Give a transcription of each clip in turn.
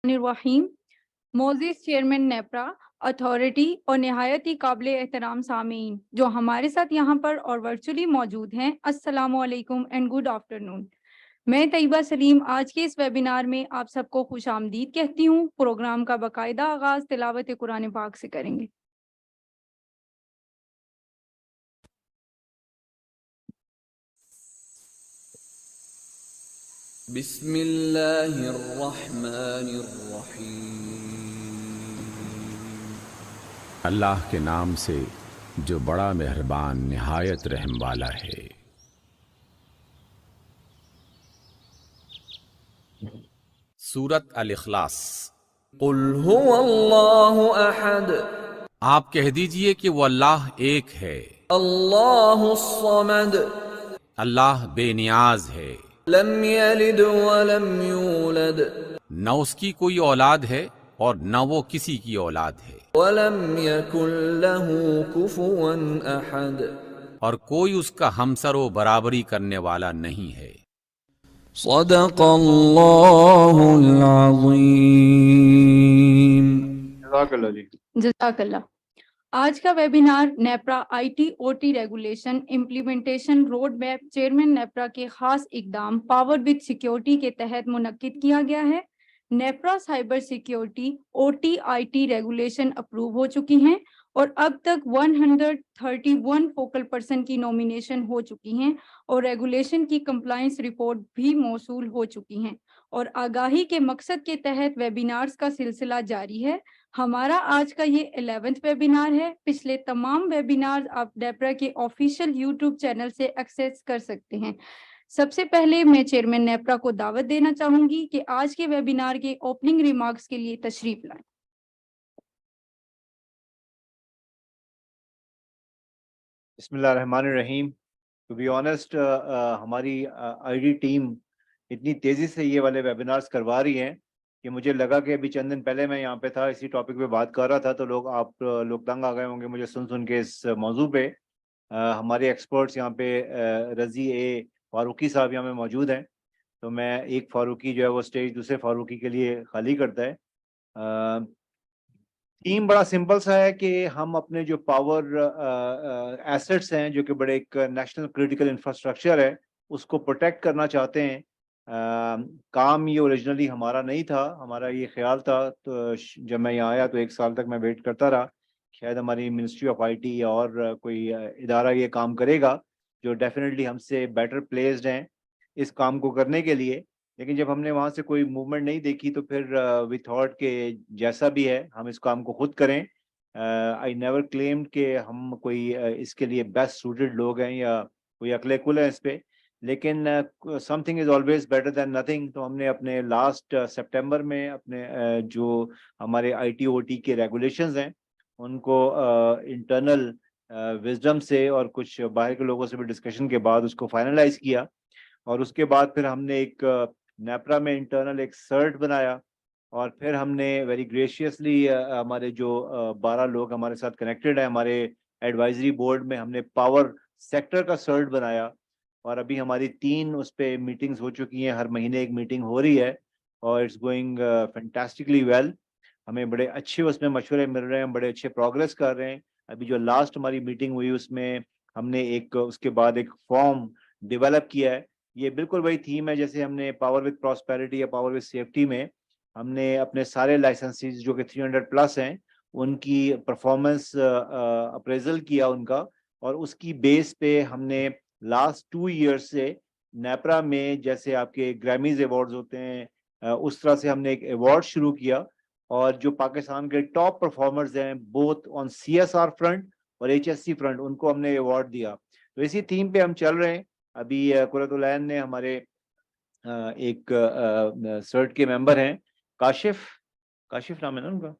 الرحیم معزز chairman NEPRA authority اور نہایت ہی قابل احترام سامعین جو ہمارے ساتھ یہاں پر اور ورچولی موجود ہیں، السلام علیکم اینڈ گڈ آفٹرنون۔ میں طیبہ سلیم آج کے اس ویبینار میں آپ سب کو خوش آمدید کہتی ہوں۔ پروگرام کا باقاعدہ آغاز تلاوت قرآن پاک سے کریں گے۔ بسم اللہ الرحمن الرحیم۔ اللہ کے نام سے جو بڑا مہربان نہایت رحم والا ہے۔ سورۃ الاخلاص۔ قل هو اللہ احد، آپ کہہ دیجئے کہ وہ اللہ ایک ہے، اللہ الصمد، اللہ بے نیاز ہے، لم یلد ولم یولد، نہ اس کی کوئی اولاد ہے اور نہ وہ کسی کی اولاد ہے، ولم یکن له کفوا احد، اور کوئی اس کا ہمسر و برابری کرنے والا نہیں ہے۔ صدق اللہ العظیم۔ جزاک اللہ جی۔ جزاک اللہ۔ آج کا webinar NEPRA I T O T regulation implementation road map chairman NEPRA کے خاص اقدام پاور وتھ سیکیورٹی کے تحت منعقد کیا گیا ہے۔ NEPRA cyber security O T I T regulation approve ہو چکی ہیں اور اب تک 131 فوکل پرسن کی نومینیشن ہو چکی ہیں اور ریگولیشن کی کمپلائنس رپورٹ بھی موصول ہو چکی ہیں، اور آگاہی کے مقصد کے تحت ویبینارز کا سلسلہ جاری ہے۔ ہمارا آج کا یہ 11ویں ویبینار ہے۔ پچھلے تمام ویبینار آپ نیپرا کے آفیشیل یوٹیوب چینل سے ایکسیس کر سکتے ہیں۔ سب سے پہلے میں چیئرمین نیپرا کو دعوت دینا چاہوں گی کہ آج کے ویبینار کے اوپننگ ریمارکس کے لیے تشریف لائیں۔ بسم اللہ الرحمن الرحیم۔ ٹو بی آنیسٹ ہماری آئی ڈی ٹیم اتنی تیزی سے یہ والے ویبینارز کروا رہی ہیں کہ مجھے لگا کہ ابھی چند دن پہلے میں یہاں پہ تھا، اسی ٹاپک پہ بات کر رہا تھا تو آپ لوگ تنگ آ گئے ہوں گے مجھے سن کے اس موضوع پہ۔ ہمارے ایکسپرٹس یہاں پہ رضی اے فاروقی صاحب یہاں پہ موجود ہیں، تو میں ایک فاروقی جو ہے وہ اسٹیج دوسرے فاروقی کے لیے خالی کرتا ہے۔ تھیم بڑا سمپل سا ہے کہ ہم اپنے جو پاور ایسٹس ہیں جو کہ بڑے ایک نیشنل کریٹیکل انفراسٹرکچر ہے اس کو پروٹیکٹ کرنا چاہتے ہیں۔ کام یہ اوریجنلی ہمارا نہیں تھا، ہمارا یہ خیال تھا، تو جب میں یہاں آیا تو 1 سال تک میں ویٹ کرتا رہا شاید ہماری منسٹری آف آئی ٹی اور کوئی ادارہ یہ کام کرے گا جو ڈیفینیٹلی ہم سے بیٹر پلیسڈ ہیں اس کام کو کرنے کے لیے۔ لیکن جب ہم نے وہاں سے کوئی موومنٹ نہیں دیکھی تو پھر وی تھاٹ کہ جیسا بھی ہے ہم اس کام کو خود کریں۔ آئی نیور کلیمڈ کہ ہم کوئی اس کے لیے بیسٹ سوٹڈ لوگ ہیں یا کوئی عقل کل ہے اس پہ، لیکن some thing is always better than nothing. تو ہم نے اپنے لاسٹ سپٹمبر میں اپنے جو ہمارے آئی ٹی او ٹی کے ریگولیشنز ہیں ان کو انٹرنل وزڈم سے اور کچھ باہر کے لوگوں سے بھی ڈسکشن کے بعد اس کو فائنلائز کیا، اور اس کے بعد پھر ہم نے ایک نیپرا میں انٹرنل ایک سرٹ بنایا، اور پھر ہم نے ویری گریشیسلی ہمارے جو 12 لوگ ہمارے ساتھ کنیکٹڈ ہیں ہمارے ایڈوائزری بورڈ میں، ہم نے پاور سیکٹر کا سرٹ بنایا، اور ابھی ہماری 3 اس پہ میٹنگز ہو چکی ہیں، ہر مہینے ایک میٹنگ ہو رہی ہے اور اٹس گوئنگ فینٹاسٹکلی ویل۔ ہمیں بڑے اچھے اس میں مشورے مل رہے ہیں، بڑے اچھے پروگرس کر رہے ہیں۔ ابھی جو لاسٹ ہماری میٹنگ ہوئی اس میں ہم نے ایک اس کے بعد ایک فارم ڈیولپ کیا ہے۔ یہ بالکل وہی تھیم ہے جیسے ہم نے پاور وتھ پراسپیرٹی یا پاور وتھ سیفٹی میں ہم نے اپنے سارے لائسنسز جو کہ 300 پلس ہیں ان کی پرفارمنس اپریزل کیا ان کا، اور اس کی بیس پہ ہم نے لاسٹ 2 ایئرس سے نیپرا میں جیسے آپ کے گریمیز ایوارڈز ہوتے ہیں اس طرح سے ہم نے ایک ایوارڈ شروع کیا، اور جو پاکستان کے ٹاپ پرفارمرز ہیں both on C S R front اور ایچ ایس سی فرنٹ ان کو ہم نے ایوارڈ دیا۔ تو اسی تھیم پہ ہم چل رہے ہیں۔ ابھی قرۃ العین نے ہمارے ایک سرٹ کے ممبر ہیں کاشف نام ہے نا ان کا،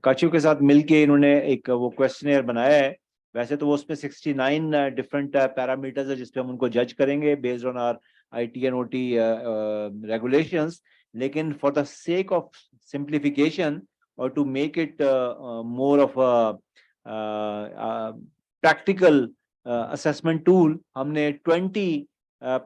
کاشف کے ساتھ مل کے انہوں نے ایک وہ کویسچنیئر بنایا ہے۔ ویسے تو وہ اس میں 69 ڈفرنٹ پیرامیٹرز ہے جس پہ ہم ان کو جج کریں گے based on our IT and OT او ٹی ریگولیشنز، لیکن for the sake of simplification اور to make it more of practical assessment tool ہم نے 20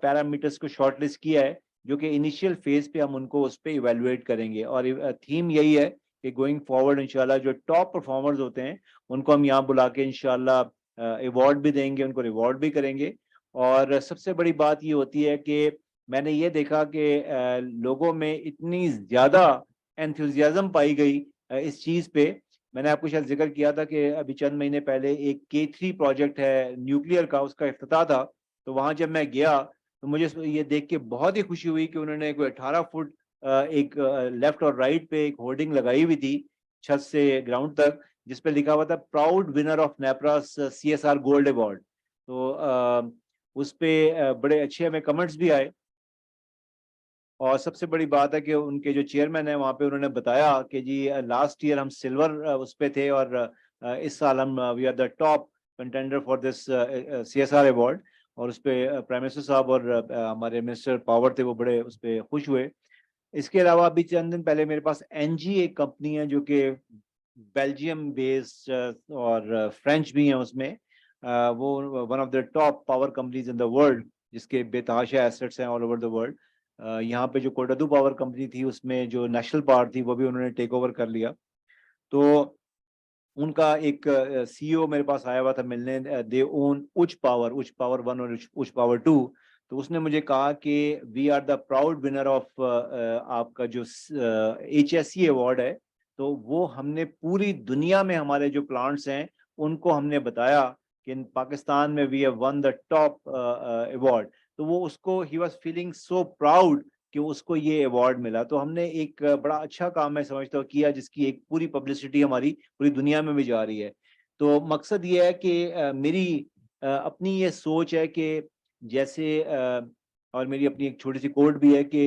پیرامیٹرز کو شارٹ لسٹ کیا ہے जो कि इनिशियल फेज पे हम उनको उस पर इवेलुएट करेंगे, और थीम यही है कि गोइंग फॉरवर्ड इंशाल्लाह जो टॉप परफॉर्मर्स होते हैं उनको हम यहाँ बुला के इंशाल्लाह अवार्ड भी देंगे, उनको रिवॉर्ड भी करेंगे। और सबसे बड़ी बात ये होती है कि मैंने ये देखा कि लोगों में इतनी ज़्यादा एंथुजियाज्म पाई गई इस चीज़ पे। मैंने आपको शायद जिक्र किया था कि अभी चंद महीने पहले एक K3 प्रोजेक्ट है न्यूक्लियर का, उसका इफ्तिताह था। तो वहाँ जब मैं गया तो मुझे ये देख के बहुत ही खुशी हुई कि उन्होंने कोई 18 फुट एक लेफ्ट और राइट पे एक होर्डिंग लगाई हुई थी छत से ग्राउंड तक, जिस पे लिखा हुआ था proud winner of NEPRA's CSR gold award. तो उस पे बड़े अच्छे हमें कमेंट्स भी आए। और सबसे बड़ी बात है कि उनके जो चेयरमैन है वहाँ पे उन्होंने बताया कि जी लास्ट ईयर हम सिल्वर उस पे थे, और इस साल हम we are the top contender for this CSR award. और उस पे प्राइम मिनिस्टर साहब और हमारे मिनिस्टर पावर थे वो बड़े उस पे खुश हुए। इसके अलावा अभी चंद दिन पहले मेरे पास NG एक कंपनी है जो कि बेल्जियम बेस्ड और फ्रेंच भी हैं उसमें। वो one of the top power companies in the world, जिसके बेतहाशा एसेट्स हैं ऑल ओवर द वर्ल्ड। यहाँ पे जो कोटादू पावर कंपनी थी उसमें जो नेशनल पावर थी वो भी उन्होंने टेक ओवर कर लिया। तो उनका एक CEO मेरे पास आया हुआ था मिलने। दे ओन उच्च पावर 1 और उच्च पावर 2। तो उसने मुझे कहा कि we are the proud winner of आपका जो HSE अवार्ड है। तो वो हमने पूरी दुनिया में हमारे जो प्लांट्स हैं उनको हमने बताया कि इन पाकिस्तान में we have won the top award. तो वो उसको he was feeling so proud कि उसको ये अवार्ड मिला। तो हमने एक बड़ा अच्छा काम मैं समझता हूँ किया, जिसकी एक पूरी पब्लिसिटी हमारी पूरी दुनिया में भी जा रही है। तो मकसद ये है कि मेरी अपनी ये सोच है कि जैसे और मेरी अपनी एक छोटी सी कोड भी है कि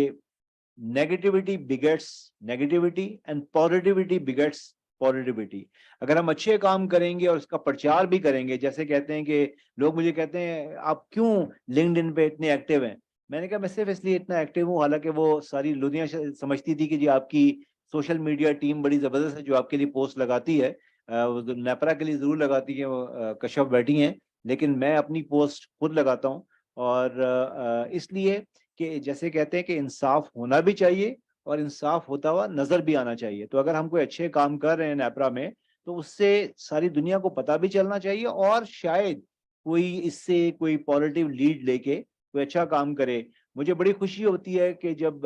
negativity begets negativity and positivity begets positivity. अगर हम अच्छे काम करेंगे और उसका प्रचार भी करेंगे, जैसे कहते हैं कि लोग मुझे कहते हैं आप क्यों लिंक्डइन पे इतने एक्टिव हैं। मैंने कहा मैं सिर्फ इसलिए इतना एक्टिव हूँ, हालांकि वो सारी दुनिया समझती थी कि जी आपकी सोशल मीडिया टीम बड़ी जबरदस्त है जो आपके लिए पोस्ट लगाती है। वो नेपरा के लिए जरूर लगाती है, वो कश्यप बैठी हैं, लेकिन मैं अपनी पोस्ट खुद लगाता हूँ। और इसलिए कि जैसे कहते हैं कि इंसाफ होना भी चाहिए और इंसाफ होता हुआ नजर भी आना चाहिए। तो अगर हम कोई अच्छे काम कर रहे हैं नेपरा में तो उससे सारी दुनिया को पता भी चलना चाहिए, और शायद कोई इससे कोई पॉजिटिव लीड लेके कोई अच्छा काम करे। मुझे बड़ी खुशी होती है कि जब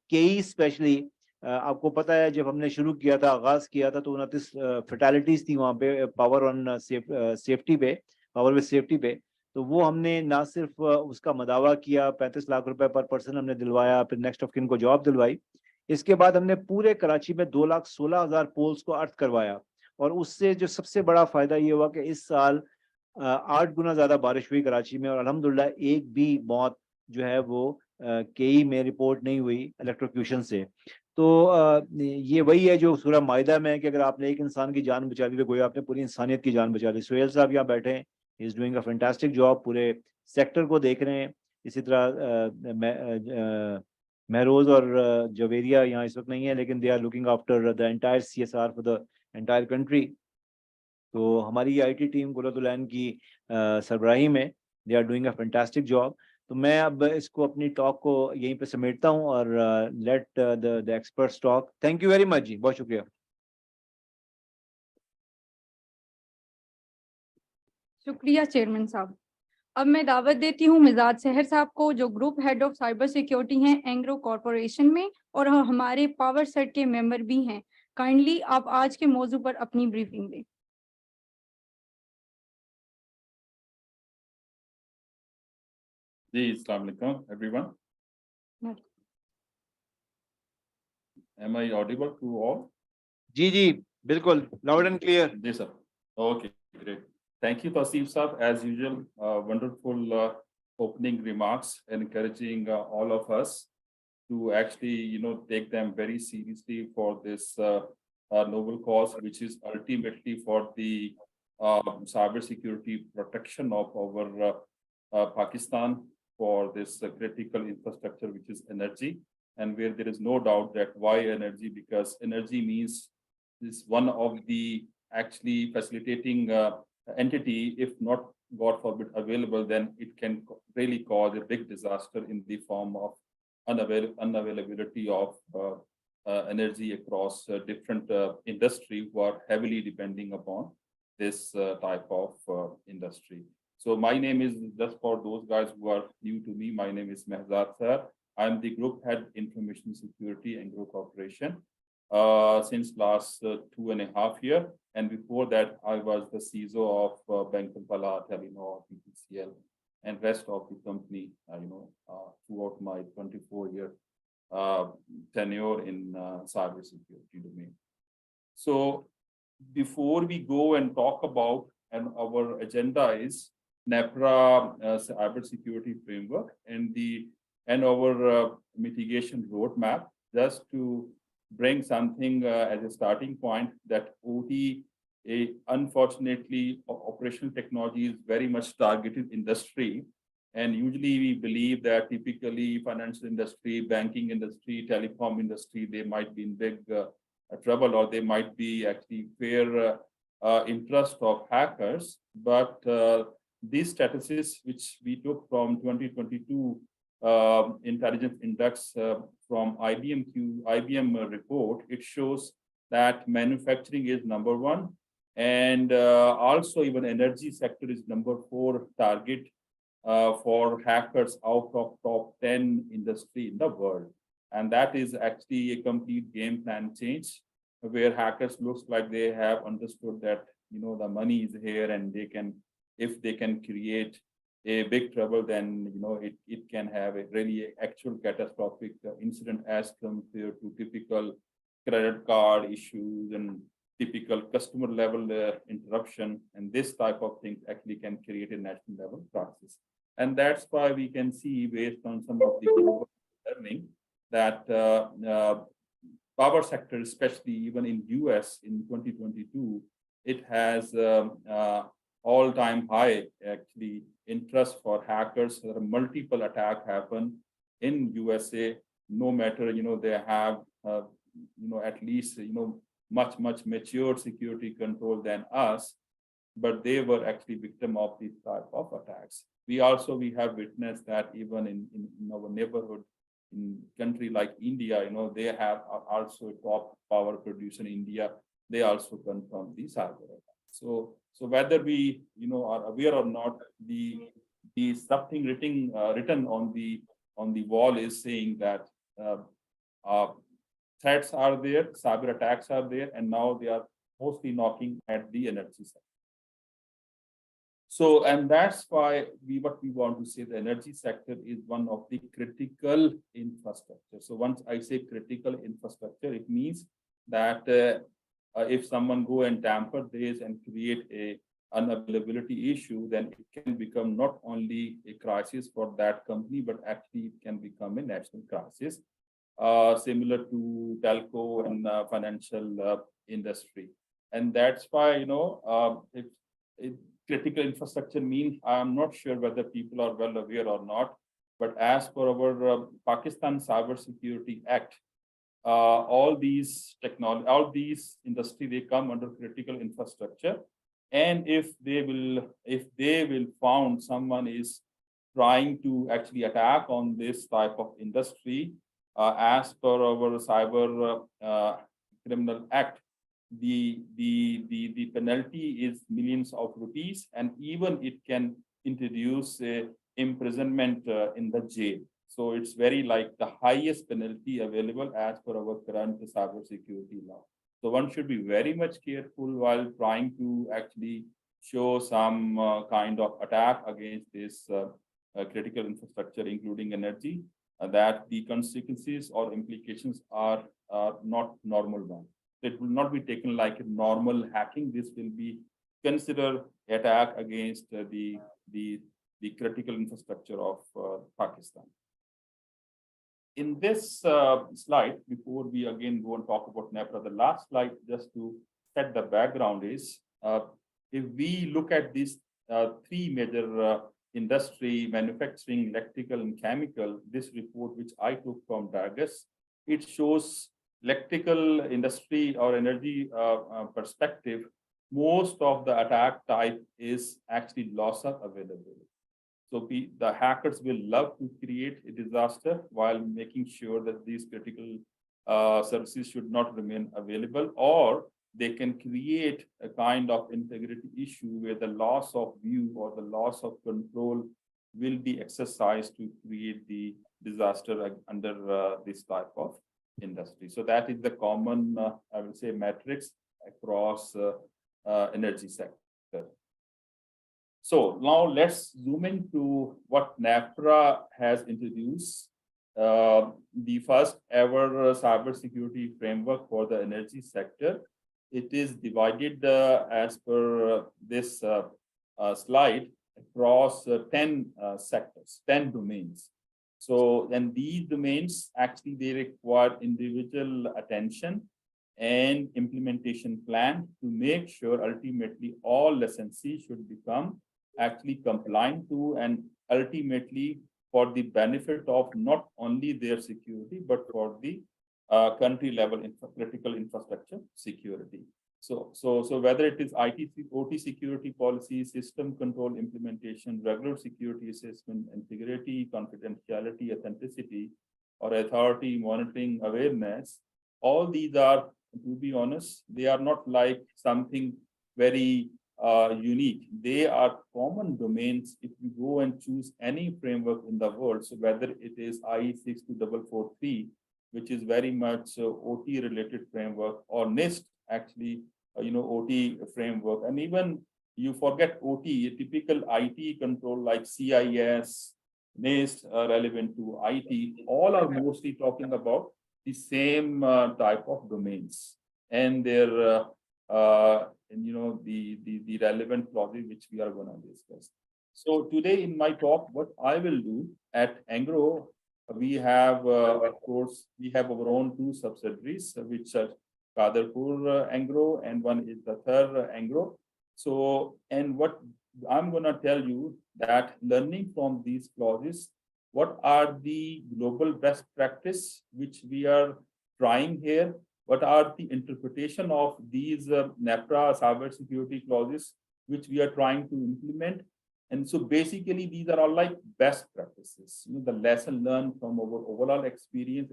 केई स्पेशली आपको पता है जब हमने शुरू किया था, आगाज किया था, तो 29 फैटेलिटीज थी वहाँ पे पावर ऑन सेफ्टी पे, पावर विद सेफ्टी पे। तो वो हमने ना सिर्फ उसका मदावा किया, 35 लाख रुपए पर पर्सन हमने दिलवाया, फिर नेक्स्ट ऑफ किन को जॉब दिलवाई। इसके बाद हमने पूरे कराची में 2,16,000 पोल्स को अर्थ करवाया। और उससे जो सबसे बड़ा फायदा ये हुआ कि इस साल 8 गुना ज्यादा बारिश हुई कराची में, और अल्हम्दुलिल्लाह एक भी मौत जो है वो केई में रिपोर्ट नहीं हुई इलेक्ट्रोक्यूशन से। तो ये वही है जो सूरह माइदा में है कि अगर आपने एक इंसान की जान बचा ली तो गोया आपने पूरी इंसानियत की जान बचा ली। सोहेल साहब यहाँ बैठे हैं, is doing a fantastic job, पूरे सेक्टर को देख रहे हैं। इसी तरह महरोज और जवेरिया यहाँ इस वक्त नहीं है, लेकिन they are looking after the entire CSR for the entire country. तो हमारी IT टीम गुलतुलैन की सरबराही में they are doing a fantastic job. तो मैं अब इसको अपनी टॉक को यहीं पे समेटता हूँ और let the experts talk. Thank you very much जी, बहुत शुक्रिया। शुक्रिया चेयरमैन साहब। अब मैं दावत देती हूँ मिजाज सहर साहब को, जो group head of cyber security हैं एंग्रो कॉरपोरेशन में और हमारे पावर सेट के मेंबर भी हैं। काइंडली आप आज के मौजू पर अपनी ब्रीफिंग दें। जी, अस्सलाम वालेकुम everyone. Am I audible to all? जी जी बिल्कुल, लाउड एंड क्लियर। जी sir. Okay, great. Thank you, Taseef Saab. As usual, wonderful opening remarks, encouraging all of us to actually, take them very seriously for this noble cause, which is ultimately for the cybersecurity protection of our Pakistan, for this critical infrastructure, which is energy, and where there is no doubt that why energy, because energy means is one of the actually facilitating entity. If not, God forbid, available, then it can really cause a big disaster in the form of unavailability of energy across different industry who are heavily depending upon this type of industry. So my name is, just for those guys who are new to me, my name is Mehzad Sahar. I'm the Group Head Information Security and Group Operation since last 2.5 years. And before that, I was the CISO of Bank of Bala, Telenor, PTCL, and rest of the company, throughout my 24-year tenure in cybersecurity domain. So before we go and talk about, and our agenda is NEPRA cybersecurity framework and our mitigation roadmap, just to bring something as a starting point, that OT, unfortunately, operational technology is very much targeted industry. And usually we believe that typically financial industry, banking industry, telecom industry, they might be in big trouble, or they might be actually fair interest of hackers. But these statuses, which we took from 2022 intelligence index from IBM report, it shows that manufacturing is #1, and also even energy sector is #4 target for hackers out of top 10 industry in the world. And that is actually a complete game plan change, where hackers looks like they have understood that the money is here, and they can, if they can create a big trouble, then it can have a really actual catastrophic incident as compared to typical credit card issues and typical customer level interruption. And this type of things actually can create a national level crisis. And that's why we can see, based on some of the global learning, that power sector, especially even in US in 2022, it has all-time high actually interest for hackers. There are multiple attacks happen in USA, no matter they have at least much mature security control than us, but they were actually victim of this type of attacks. We have witnessed that even in our neighborhood, in country like India, they have also a top power producer in India. They also confirm the cyber attack. So whether we are aware or not, the something written on the wall is saying that threats are there, cyber attacks are there, and now they are mostly knocking at the energy sector. So, and that's why what we want to say, the energy sector is one of the critical infrastructure. So once I say critical infrastructure, it means that if someone go and tamper this and create a unavailability issue, then it can become not only a crisis for that company, but actually it can become a national crisis, similar to telco and financial industry. And that's why, critical infrastructure means, I'm not sure whether people are well aware or not, but as per our Pakistan Cybersecurity Act, all these industry, they come under critical infrastructure. And if they will found someone is trying to actually attack on this type of industry, as per our Cyber Criminal Act, the penalty is millions of rupees, and even it can introduce imprisonment in the jail. So it's very like the highest penalty available as per our current cybersecurity law. So one should be very much careful while trying to actually show some kind of attack against this critical infrastructure, including energy, that the consequences or implications are not normal ones. It will not be taken like a normal hacking. This will be considered attack against the critical infrastructure of Pakistan. In this slide, before we again go and talk about NEPRA, the last slide, just to set the background, is if we look at these three major industry, manufacturing, electrical, and chemical, this report which I took from Dargus, it shows electrical industry or energy perspective, most of the attack type is actually loss of availability. So the hackers will love to create a disaster while making sure that these critical services should not remain available, or they can create a kind of integrity issue where the loss of view or the loss of control will be exercised to create the disaster under this type of industry. So that is the common, I will say, matrix across energy sector. So now let's zoom into what NEPRA has introduced. The first ever cybersecurity framework for the energy sector. It is divided as per this slide across 10 sectors, 10 domains. So then these domains actually they require individual attention and implementation plan to make sure ultimately all licensees should become actually compliant to, and ultimately for the benefit of not only their security but for the country level critical infrastructure security. So whether it is IT, OT security policy, system control implementation, regular security assessment, integrity, confidentiality, authenticity, or authority monitoring awareness, all these are, to be honest, they are not like something very unique. They are common domains if you go and choose any framework in the world. So whether it is IE 62443, which is very much OT related framework, or NIST, actually, OT framework, and even you forget OT, a typical IT control like CIS, NIST, relevant to IT, all are mostly talking about the same type of domains and their the relevant clauses which we are going to discuss. So today in my talk, what I will do at Angro, we have of course we have our own two subsidiaries which are Kadarpur Angro, and one is the third Angro. So, and what I'm going to tell you that learning from these clauses, what are the global best practice which we are trying here? What are the interpretation of these NEPRA cybersecurity clauses which we are trying to implement? And so basically these are all like best practices, the lesson learned from our overall experience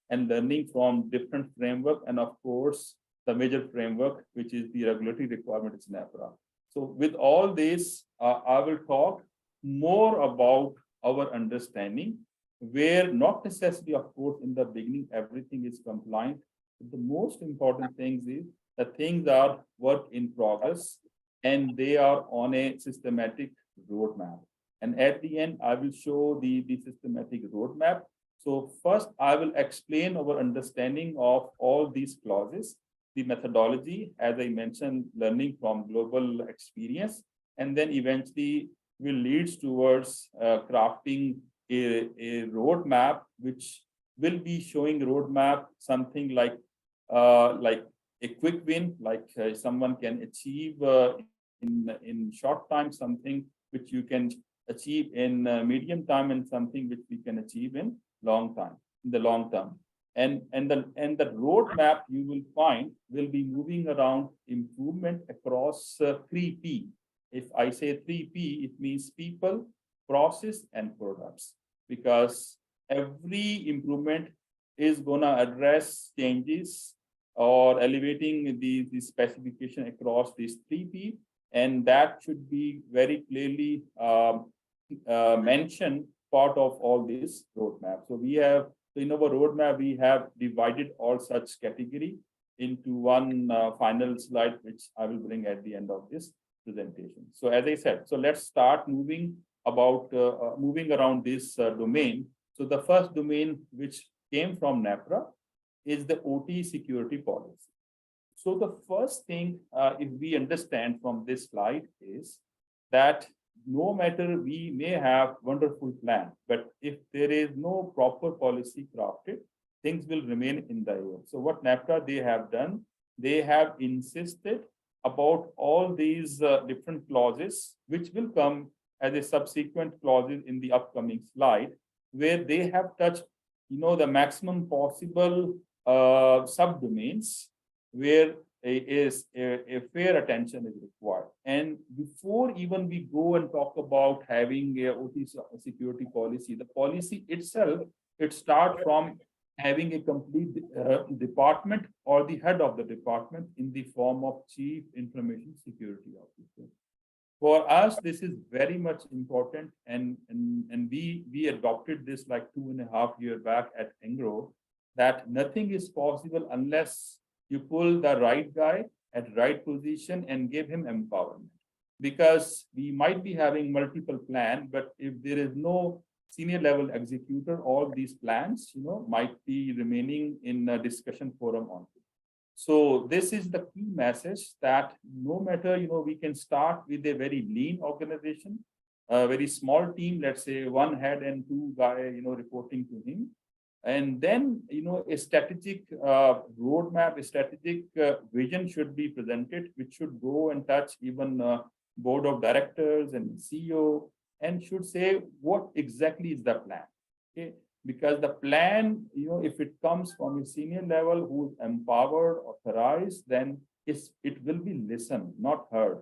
and learning from different framework, and of course the major framework which is the regulatory requirement is NEPRA. So with all this, I will talk more about our understanding, where not necessarily, of course, in the beginning everything is compliant. But the most important things is that things are work in progress and they are on a systematic roadmap. And at the end, I will show the systematic roadmap. So first, I will explain our understanding of all these clauses, the methodology, as I mentioned, learning from global experience, and then eventually will lead towards crafting a roadmap, which will be showing roadmap something like a quick win, like someone can achieve in short time, something which you can achieve in medium time, and something which we can achieve in the long term. And the roadmap you will find will be moving around improvement across 3P. If I say 3P, it means people, process, and products, because every improvement is going to address changes or elevating the specification across these 3P, and that should be very clearly mentioned part of all this roadmap. So we have, in our roadmap, we have divided all such category into one final slide, which I will bring at the end of this presentation. So as I said, so let's start moving around this domain. So the first domain which came from NEPRA is the OT security policy. So the first thing, if we understand from this slide, is that no matter we may have wonderful plan, but if there is no proper policy crafted, things will remain in the air. So what NEPRA they have done, they have insisted about all these different clauses, which will come as a subsequent clauses in the upcoming slide, where they have touched, the maximum possible subdomains where a fair attention is required. And before even we go and talk about having a OT security policy, the policy itself, it starts from having a complete department or the head of the department in the form of Chief Information Security Officer. For us, this is very much important, and we adopted this like 2.5 years back at Engro, that nothing is possible unless you pull the right guy at right position and give him empowerment. Because we might be having multiple plans, but if there is no senior level executor, all these plans, might be remaining in a discussion forum only. So this is the key message, that no matter, we can start with a very lean organization, a very small team, let's say one head and two guys, reporting to him. And then, a strategic roadmap, a strategic vision should be presented, which should go and touch even board of directors and CEO, and should say what exactly is the plan. Okay, because the plan, if it comes from a senior level who is empowered, authorized, then it will be listened, not heard.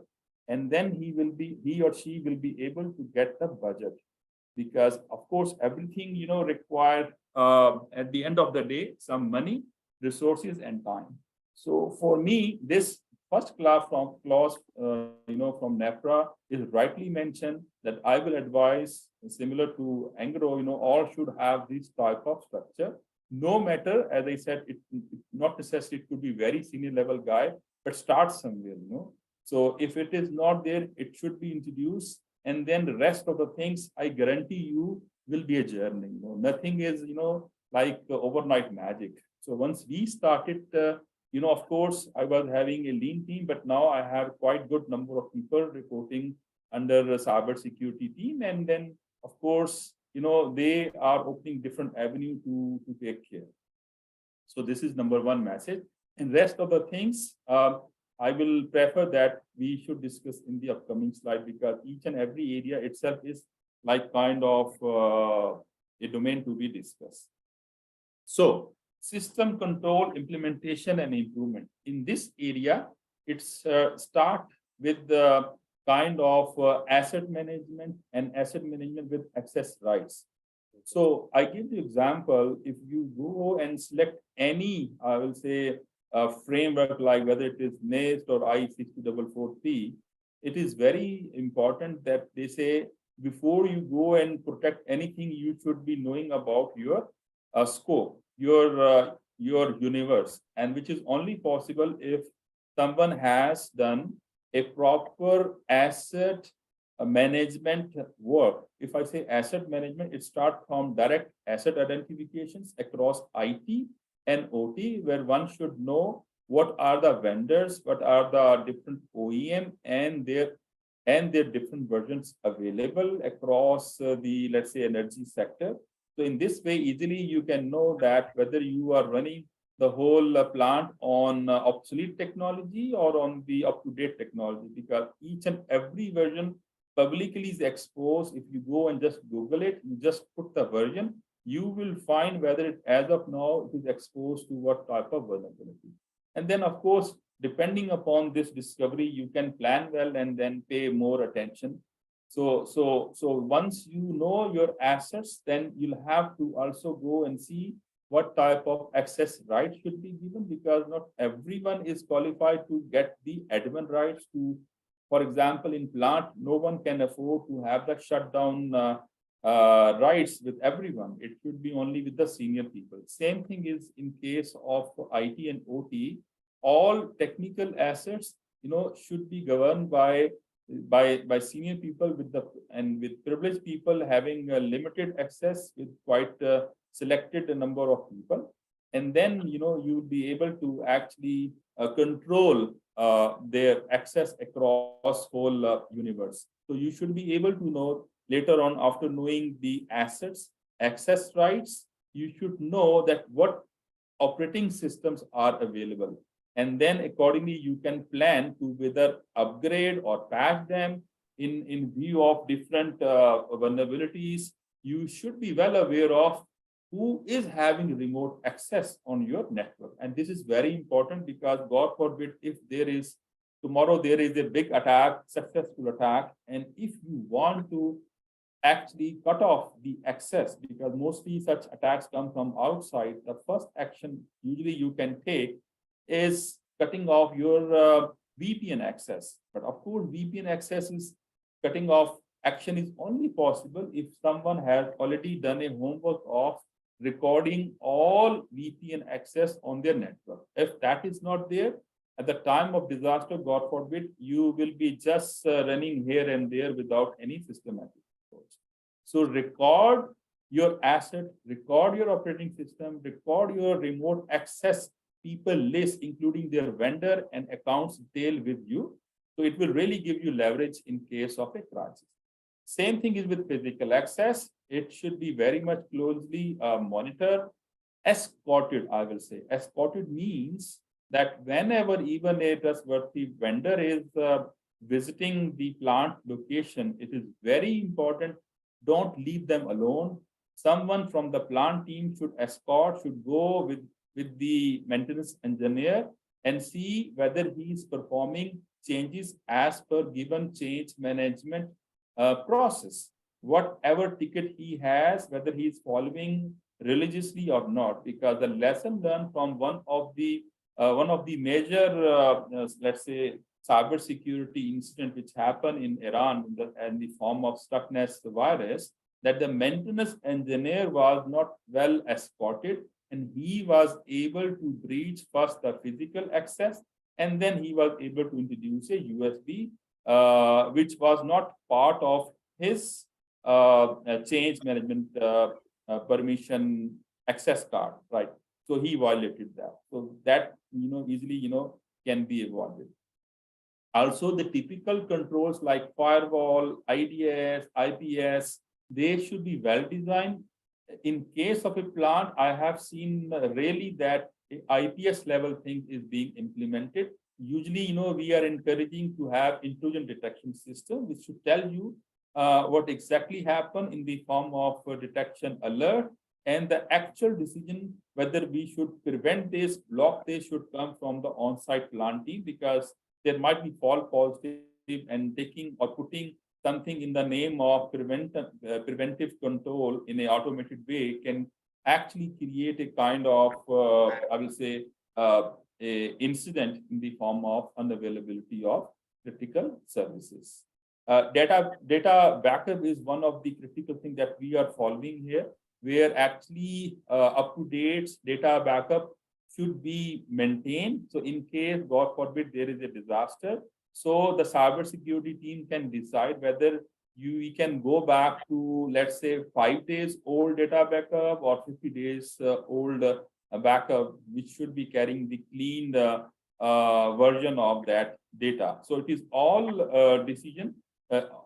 And then he or she will be able to get the budget. Because of course, everything, required at the end of the day, some money, resources, and time. So for me, this first clause from NEPRA is rightly mentioned, that I will advise, similar to Engro, all should have this type of structure. No matter, as I said, it not necessarily it could be very senior level guy, but start somewhere, So if it is not there, it should be introduced. And then the rest of the things, I guarantee you, will be a journey. Nothing is, like overnight magic. So once we started, of course, I was having a lean team, but now I have quite good number of people reporting under the cybersecurity team. And then, of course, they are opening different avenue to take care. So this is number one message. And rest of the things, I will prefer that we should discuss in the upcoming slide, because each and every area itself is like kind of a domain to be discussed. So system control, implementation, and improvement. In this area, it's start with the kind of asset management and asset management with access rights. So I give you example, if you go and select any, I will say, framework, like whether it is NIST or I-62443, it is very important that they say, before you go and protect anything, you should be knowing about your scope, your universe, and which is only possible if someone has done a proper asset management work. If I say asset management, it starts from direct asset identifications across IT and OT, where one should know what are the vendors, what are the different OEM and their different versions available across the, let's say, energy sector. So in this way, easily you can know that whether you are running the whole plant on obsolete technology or on the up-to-date technology, because each and every version publicly is exposed. If you go and just Google it, you just put the version, you will find whether it, as of now, it is exposed to what type of vulnerability. And then, of course, depending upon this discovery, you can plan well and then pay more attention. So once you know your assets, then you'll have to also go and see what type of access rights should be given, because not everyone is qualified to get the admin rights to, for example, in plant, no one can afford to have the shutdown rights with everyone. It should be only with the senior people. Same thing is in case of IT and OT. All technical assets, should be governed by senior people with privileged people having limited access with quite selected number of people. And then, you'll be able to actually control their access across whole universe. So you should be able to know later on, after knowing the assets, access rights, you should know that what operating systems are available. And then accordingly, you can plan to whether upgrade or patch them in view of different vulnerabilities. You should be well aware of who is having remote access on your network. And this is very important because God forbid if there is tomorrow there is a big attack, successful attack, and if you want to actually cut off the access, because mostly such attacks come from outside, the first action usually you can take is cutting off your VPN access. But of course, VPN access is cutting off action is only possible if someone has already done a homework of recording all VPN access on their network. If that is not there, at the time of disaster, God forbid, you will be just running here and there without any systematic approach. So record your asset, record your operating system, record your remote access people list, including their vendor and accounts detail with you. So it will really give you leverage in case of a crisis. Same thing is with physical access. It should be very much closely monitored, escorted, I will say. Escorted means that whenever even a trustworthy vendor is visiting the plant location, it is very important. Don't leave them alone. Someone from the plant team should escort, should go with the maintenance engineer and see whether he is performing changes as per given change management process. Whatever ticket he has, whether he is following religiously or not, because the lesson learned from one of the major, let's say, cybersecurity incident which happened in Iran in the form of stuckness virus, that the maintenance engineer was not well escorted, and he was able to breach first the physical access, and then he was able to introduce a USB, which was not part of his change management permission access card, right? So he violated that. So that easily can be avoided. Also, the typical controls like firewall, IDS, IPS, they should be well designed. In case of a plant, I have seen really that IPS level thing is being implemented. Usually, we are encouraging to have intrusion detection system, which should tell you what exactly happened in the form of detection alert, and the actual decision whether we should prevent this, block this, should come from the on-site plant team, because there might be false positive, and taking or putting something in the name of preventive control in an automated way can actually create a kind of, I will say, a incident in the form of unavailability of critical services. Data backup is one of the critical things that we are following here, where actually up-to-date data backup should be maintained. So in case, God forbid, there is a disaster, so the cybersecurity team can decide whether we can go back to, let's say, 5 days old data backup or 50 days old backup, which should be carrying the cleaned version of that data. So it is all decision,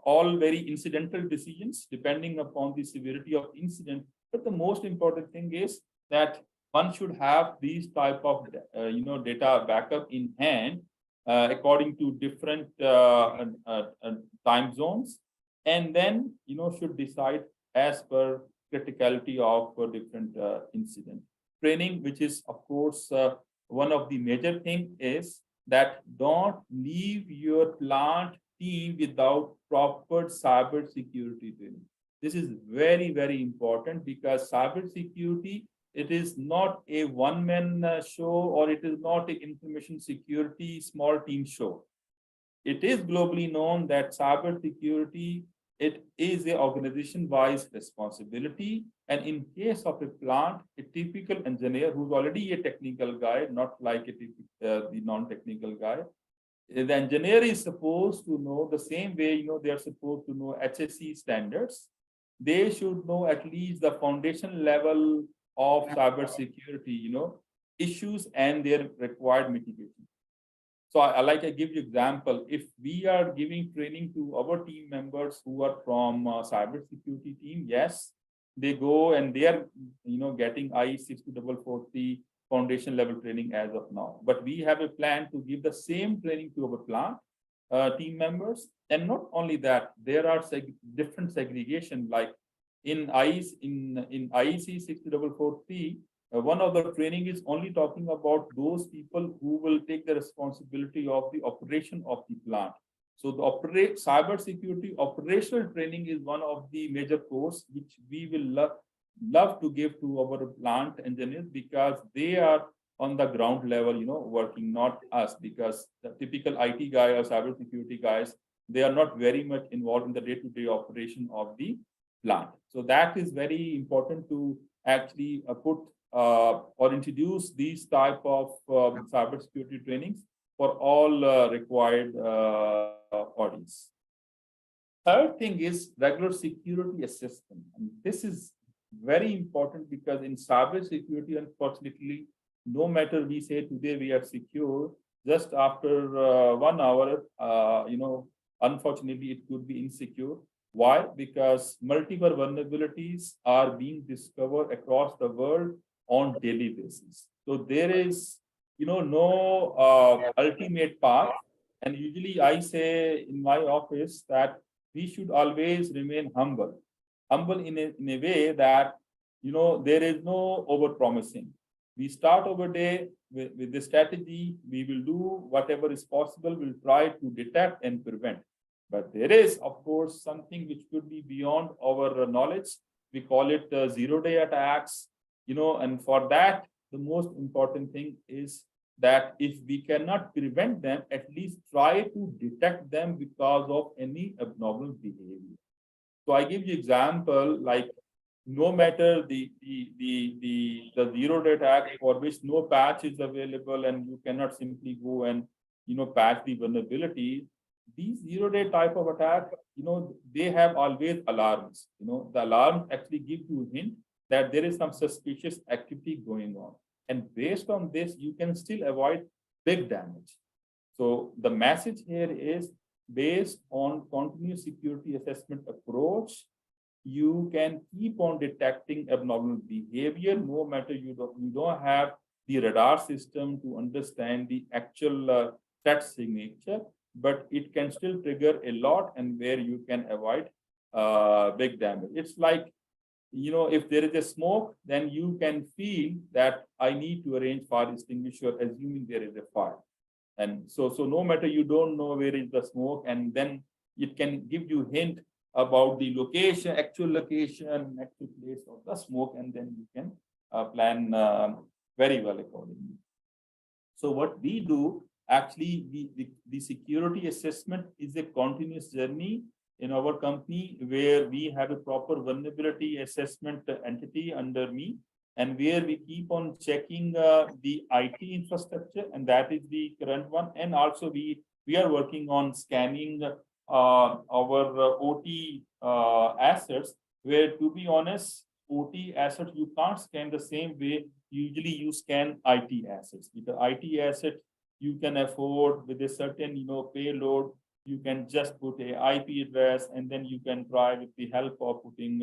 all very incidental decisions depending upon the severity of incident. But the most important thing is that one should have these type of data backup in hand according to different time zones, and then should decide as per criticality of different incident. Training, which is of course one of the major thing, is that don't leave your plant team without proper cyber security training. This is very, very important, because cyber security, it is not a one-man show, or it is not an information security small team show. It is globally known that cyber security, it is an organization-wide responsibility. And in case of a plant, a typical engineer who's already a technical guy, not like the non-technical guy, the engineer is supposed to know the same way, they are supposed to know HSE standards. They should know at least the foundation level of cybersecurity, issues and their required mitigation. So I give you example. If we are giving training to our team members who are from cybersecurity team, yes, they go and they are, getting IE 62443 foundation level training as of now. But we have a plan to give the same training to our plant team members. And not only that, there are different segregation, like in IEC 60443, one of the training is only talking about those people who will take the responsibility of the operation of the plant. So the cybersecurity operational training is one of the major course which we will love to give to our plant engineers, because they are on the ground level, working, not us, because the typical IT guy or cybersecurity guys, they are not very much involved in the day-to-day operation of the plant. So that is very important to actually put or introduce these type of cybersecurity trainings for all required audience. Third thing is regular security assessment. And this is very important because in cybersecurity, unfortunately, no matter we say today we are secure, just after 1 hour, unfortunately, it could be insecure. Why? Because multiple vulnerabilities are being discovered across the world on daily basis. So there is, no ultimate path. And usually I say in my office that we should always remain humble in a way that, there is no over promising. We start our day with the strategy. We will do whatever is possible. We'll try to detect and prevent. But there is, of course, something which could be beyond our knowledge. We call it zero-day attacks, and for that, the most important thing is that if we cannot prevent them, at least try to detect them because of any abnormal behavior. So I give you example, like no matter the zero-day attack for which no patch is available and you cannot simply go and patch the vulnerability. These zero-day type of attack, they have always alarms. The alarms actually give you a hint that there is some suspicious activity going on. And based on this, you can still avoid big damage. So the message here is based on continuous security assessment approach, you can keep on detecting abnormal behavior, no matter you don't have the radar system to understand the actual threat signature, but it can still trigger a lot and where you can avoid big damage. It's like, if there is a smoke, then you can feel that I need to arrange fire extinguisher, assuming there is a fire. And so no matter you don't know where is the smoke, and then it can give you hint about the location, actual location, actual place of the smoke, and then you can plan very well accordingly. So what we do, actually, the security assessment is a continuous journey in our company where we have a proper vulnerability assessment entity under me, and where we keep on checking the IT infrastructure, and that is the current one. And also we are working on scanning our OT assets, where, to be honest, OT assets you can't scan the same way usually you scan IT assets. Because IT asset you can afford with a certain payload. You can just put a IP address, and then you can try with the help of putting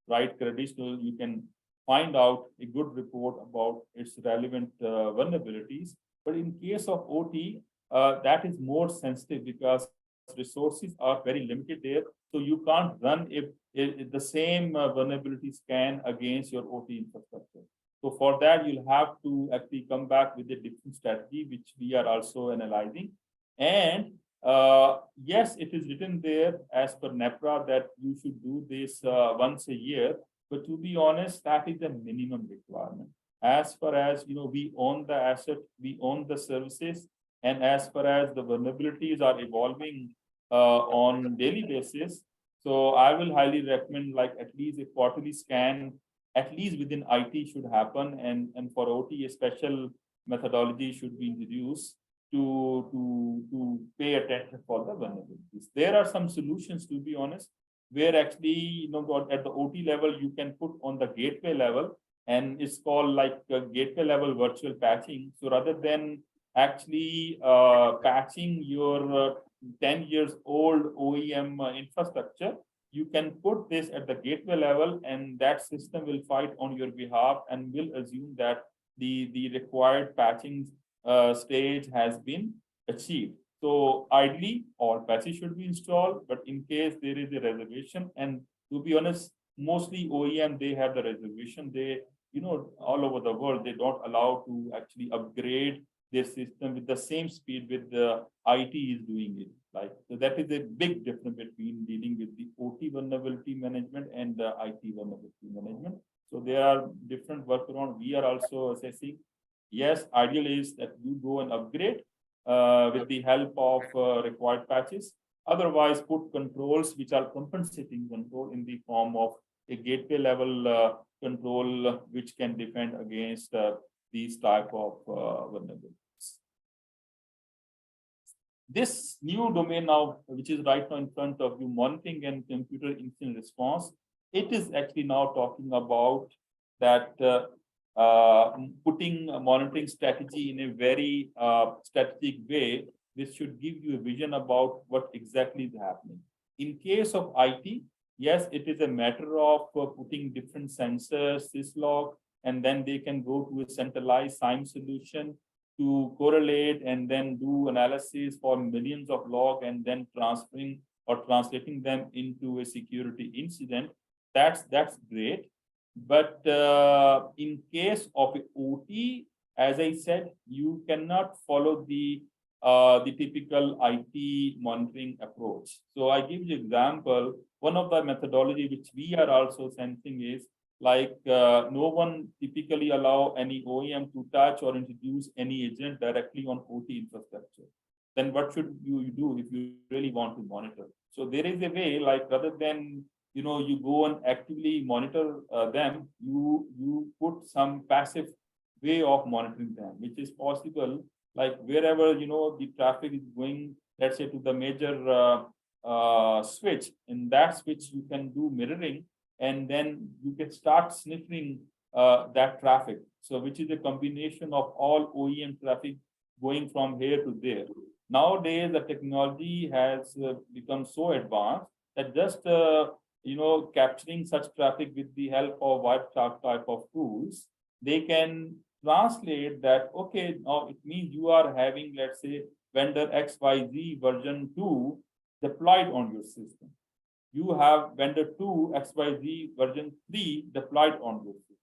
right credential, you can find out a good report about its relevant vulnerabilities. But in case of OT, that is more sensitive because resources are very limited there. So you can't run the same vulnerability scan against your OT infrastructure. So for that, you'll have to actually come back with a different strategy, which we are also analyzing. And yes, it is written there as per NEPRA that you should do this once a year. But to be honest, that is the minimum requirement. As far as, we own the asset, we own the services. And as far as the vulnerabilities are evolving on daily basis, so I will highly recommend like at least a quarterly scan, at least within IT should happen. And for OT, a special methodology should be introduced to pay attention for the vulnerabilities. There are some solutions, to be honest, where actually, at the OT level, you can put on the gateway level, and it's called like gateway level virtual patching. So rather than actually patching your 10 years old OEM infrastructure, you can put this at the gateway level, and that system will fight on your behalf and will assume that the required patching stage has been achieved. So ideally, all patches should be installed, but in case there is a reservation, and to be honest, mostly OEM, they have the reservation. They, all over the world, they don't allow to actually upgrade their system with the same speed with the IT is doing it. Like, so that is a big difference between dealing with the OT vulnerability management and the IT vulnerability management. So there are different workarounds. We are also assessing. Yes, ideal is that you go and upgrade with the help of required patches. Otherwise, put controls which are compensating control in the form of a gateway level control which can defend against these type of vulnerabilities. This new domain now, which is right now in front of you, monitoring and computer incident response, it is actually now talking about that putting a monitoring strategy in a very strategic way. This should give you a vision about what exactly is happening. In case of IT, yes, it is a matter of putting different sensors, syslog, and then they can go to a centralized SIEM solution to correlate and then do analysis for millions of log and then transferring or translating them into a security incident. That's great. But in case of a OT, as I said, you cannot follow the typical IT monitoring approach. So I give you an example. One of the methodology which we are also sensing is like no one typically allow any OEM to touch or introduce any agent directly on OT infrastructure. Then what should you do if you really want to monitor? So there is a way, like rather than you go and actively monitor them, you put some passive way of monitoring them, which is possible. Like wherever the traffic is going, let's say to the major switch, in that switch you can do mirroring, and then you can start sniffing that traffic. So which is a combination of all OEM traffic going from here to there. Nowadays, the technology has become so advanced that just capturing such traffic with the help of wiretap type of tools, they can translate that, okay, now it means you are having, let's say, vendor XYZ version 2 deployed on your system. You have vendor 2 XYZ version 3 deployed on your system.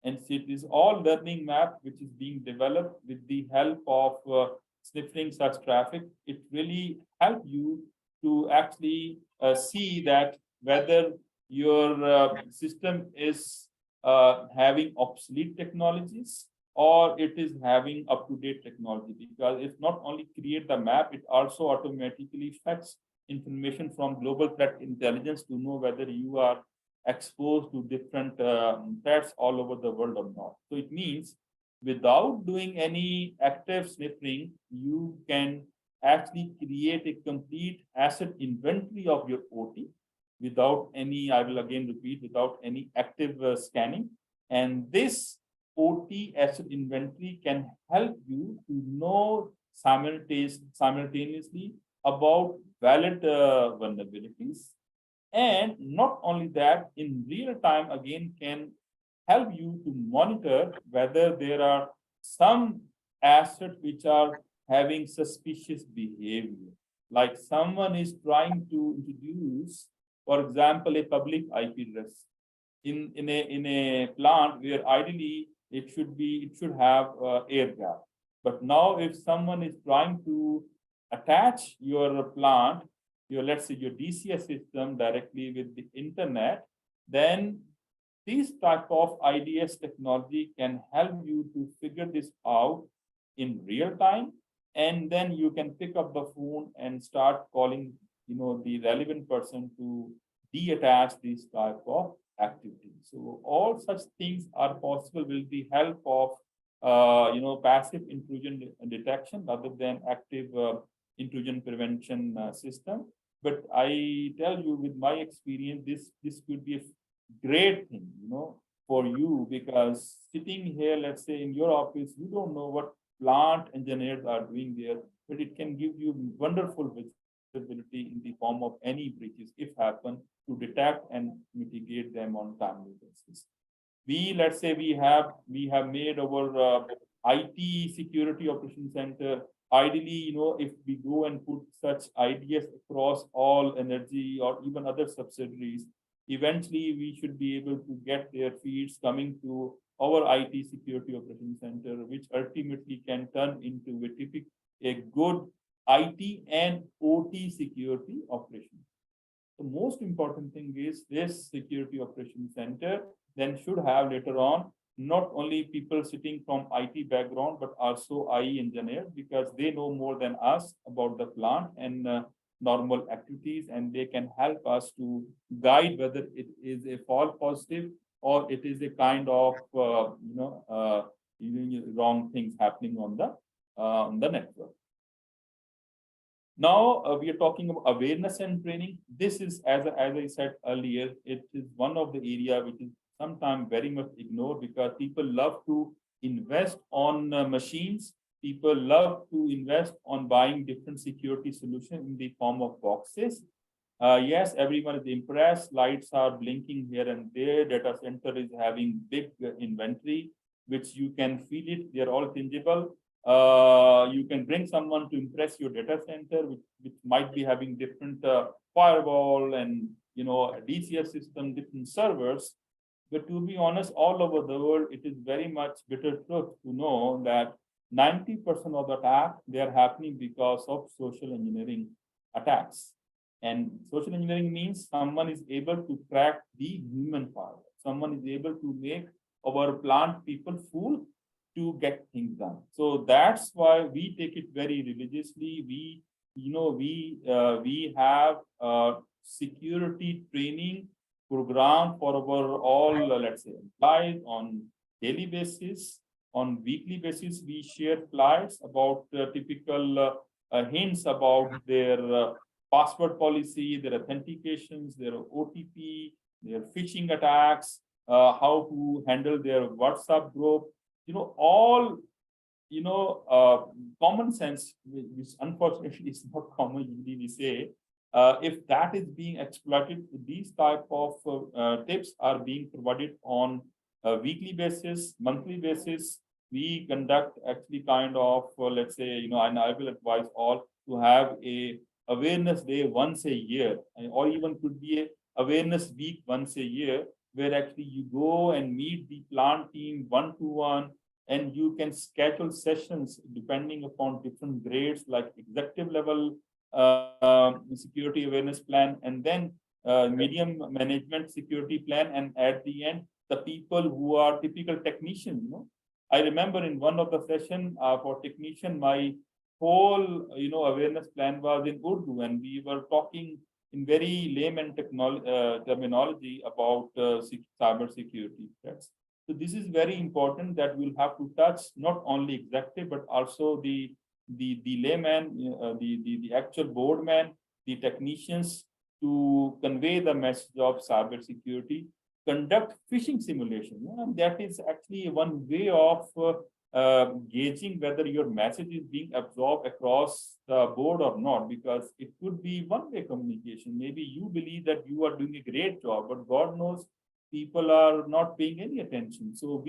And it is all learning map which is being developed with the help of sniffing such traffic. It really helps you to actually see that whether your system is having obsolete technologies or it is having up-to-date technology, because it not only create the map, it also automatically fetches information from global threat intelligence to know whether you are exposed to different threats all over the world or not. So it means without doing any active sniffing, you can actually create a complete asset inventory of your OT without any, I will again repeat, without any active scanning. And this OT asset inventory can help you to know simultaneously about valid vulnerabilities. And not only that, in real time, again, can help you to monitor whether there are some assets which are having suspicious behavior. Like someone is trying to introduce, for example, a public IP address in a plant where ideally it should have air gap. But now if someone is trying to attach your plant, let's say your DCS system directly with the internet, then this type of IDS technology can help you to figure this out in real time, and then you can pick up the phone and start calling the relevant person to detach this type of activity. So all such things are possible with the help of passive intrusion detection rather than active intrusion prevention system. But I tell you, with my experience, this could be a great thing, for you, because sitting here, let's say in your office, you don't know what plant engineers are doing there, but it can give you wonderful visibility in the form of any breaches, if happen, to detect and mitigate them on timely basis. Let's say we have made our IT security operation center. Ideally, if we go and put such IDS across all energy or even other subsidiaries, eventually we should be able to get their feeds coming to our IT security operations center, which ultimately can turn into a good IT and OT security operation. The most important thing is this security operations center then should have later on not only people sitting from IT background, but also IE engineers, because they know more than us about the plant and normal activities, and they can help us to guide whether it is a false positive or it is a kind of wrong things happening on the network. Now we are talking about awareness and training. This is, as I said earlier, it is one of the area which is sometimes very much ignored, because people love to invest on machines. People love to invest on buying different security solutions in the form of boxes. Yes, everyone is impressed. Lights are blinking here and there. Data center is having big inventory, which you can feel it. They are all tangible. You can bring someone to impress your data center, which might be having different firewall and a DCS system, different servers. But to be honest, all over the world, it is very much bitter truth to know that 90% of the attacks, they are happening because of social engineering attacks. And social engineering means someone is able to crack the human firewall. Someone is able to make our plant people fool to get things done. So that's why we take it very religiously. We have security training program for our all, let's say, employees on daily basis. On weekly basis, we share slides about typical hints about their password policy, their authentications, their OTP, their phishing attacks, how to handle their WhatsApp group. All common sense, which unfortunately is not common. Usually we say, if that is being exploited, these type of tips are being provided on a weekly basis, monthly basis. We conduct actually kind of, let's say, and I will advise all to have a awareness day once a year, or even could be a awareness week once a year, where actually you go and meet the plant team one-to-one, and you can schedule sessions depending upon different grades, like executive level security awareness plan, and then medium management security plan, and at the end, the people who are typical technicians. I remember in one of the session for technician, my whole awareness plan was in Urdu, and we were talking in very layman terminology about cyber security threats. So this is very important that we'll have to touch not only executive but also the layman, the actual boardman, the technicians, to convey the message of cyber security. Conduct phishing simulation, and that is actually one way of gauging whether your message is being absorbed across the board or not, because it could be one-way communication. Maybe you believe that you are doing a great job, but God knows people are not paying any attention. So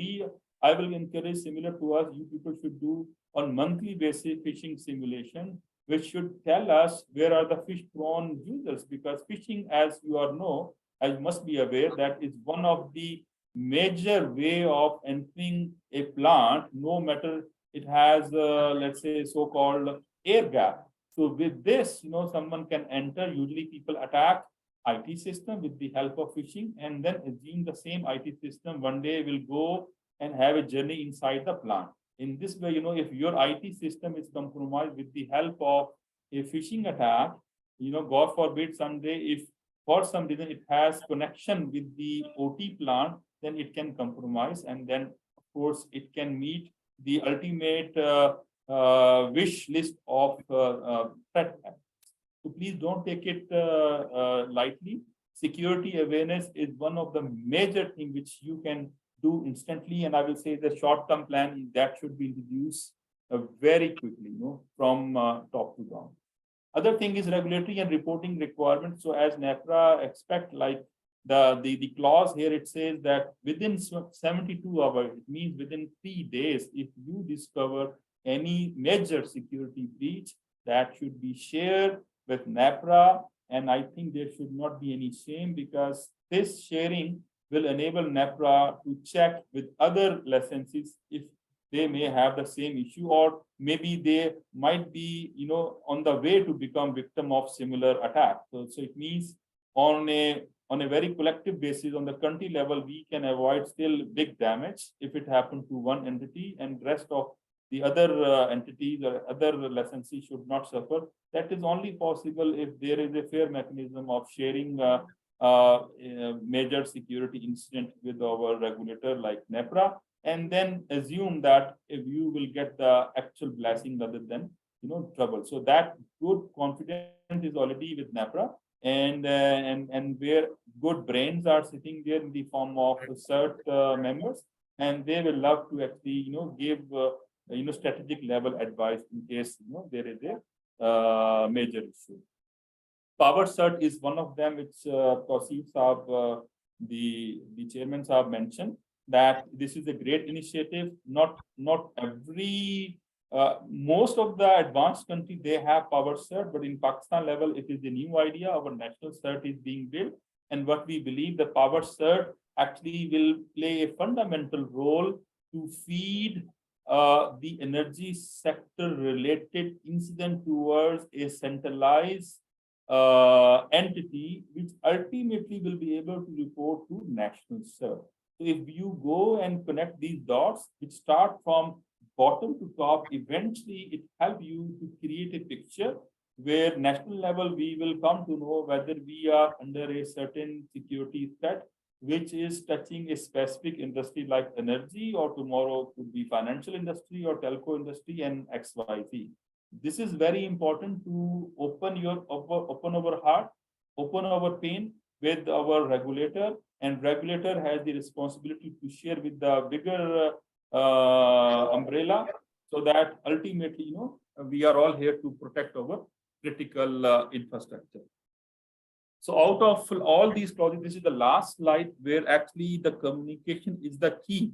I will encourage, similar to us, you people should do on monthly basis phishing simulation, which should tell us where are the fish-prone users, because phishing, as you all know, I must be aware, that is one of the major way of entering a plant, no matter it has, let's say, so-called air gap. So with this, someone can enter. Usually people attack IT system with the help of phishing, and then assume the same IT system one day will go and have a journey inside the plant. In this way, if your IT system is compromised with the help of a phishing attack, God forbid someday, if for some reason it has connection with the OT plant, then it can compromise, and then of course it can meet the ultimate wish list of threat actors. So please don't take it lightly. Security awareness is one of the major things which you can do instantly, and I will say the short-term plan that should be introduced very quickly, from top to down. Other thing is regulatory and reporting requirements. So as NEPRA expect, like the clause here, it says that within 72 hours, it means within 3 days, if you discover any major security breach, that should be shared with NEPRA. And I think there should not be any shame, because this sharing will enable NEPRA to check with other licensees if they may have the same issue, or maybe they might be, on the way to become victim of similar attack. So it means on a very collective basis, on the country level, we can avoid still big damage if it happened to one entity, and rest of the other entities or other licensees should not suffer. That is only possible if there is a fair mechanism of sharing major security incident with our regulator like NEPRA, and then assume that if you will get the actual blessing rather than trouble. So that good confidence is already with NEPRA, and where good brains are sitting there in the form of CERT members, and they will love to actually give strategic level advice in case there is a major issue. Power CERT is one of them, which Tawseef Saab, the chairman Saab mentioned, that this is a great initiative. Not every, most of the advanced countries, they have power CERT, but in Pakistan level, it is a new idea. Our national CERT is being built. And what we believe, the power CERT actually will play a fundamental role to feed the energy sector related incident towards a centralized entity, which ultimately will be able to report to national CERT. So if you go and connect these dots, which start from bottom to top, eventually it helps you to create a picture where national level we will come to know whether we are under a certain security threat, which is touching a specific industry like energy, or tomorrow could be financial industry or telco industry and XYZ. This is very important to open our heart, open our pain with our regulator, and regulator has the responsibility to share with the bigger umbrella, so that ultimately, we are all here to protect our critical infrastructure. So out of all these projects, this is the last slide where actually the communication is the key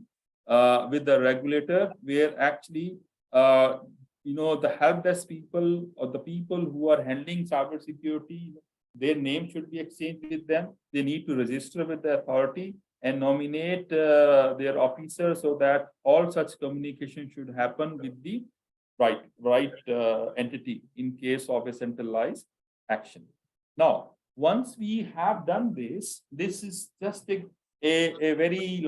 with the regulator, where actually the help desk people or the people who are handling cybersecurity, their name should be exchanged with them. They need to register with the authority and nominate their officer, so that all such communication should happen with the right entity in case of a centralized action. Now, once we have done this, this is just a very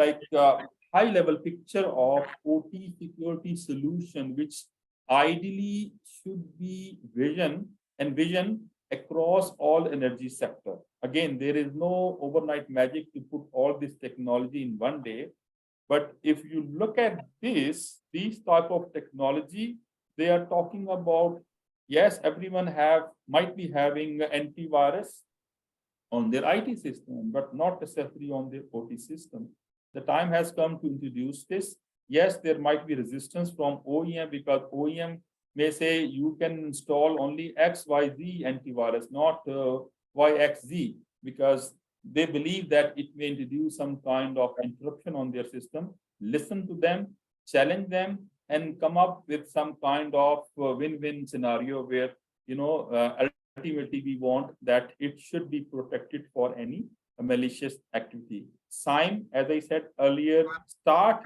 high level picture of OT security solution, which ideally should be vision across all energy sector. Again, there is no overnight magic to put all this technology in one day. But if you look at these type of technology, they are talking about, yes, everyone might be having antivirus on their IT system, but not necessarily on their OT system. The time has come to introduce this. Yes, there might be resistance from OEM, because OEM may say you can install only XYZ antivirus, not YXZ, because they believe that it may introduce some kind of interruption on their system. Listen to them, challenge them, and come up with some kind of win-win scenario where, ultimately we want that it should be protected for any malicious activity. SIME, as I said earlier, the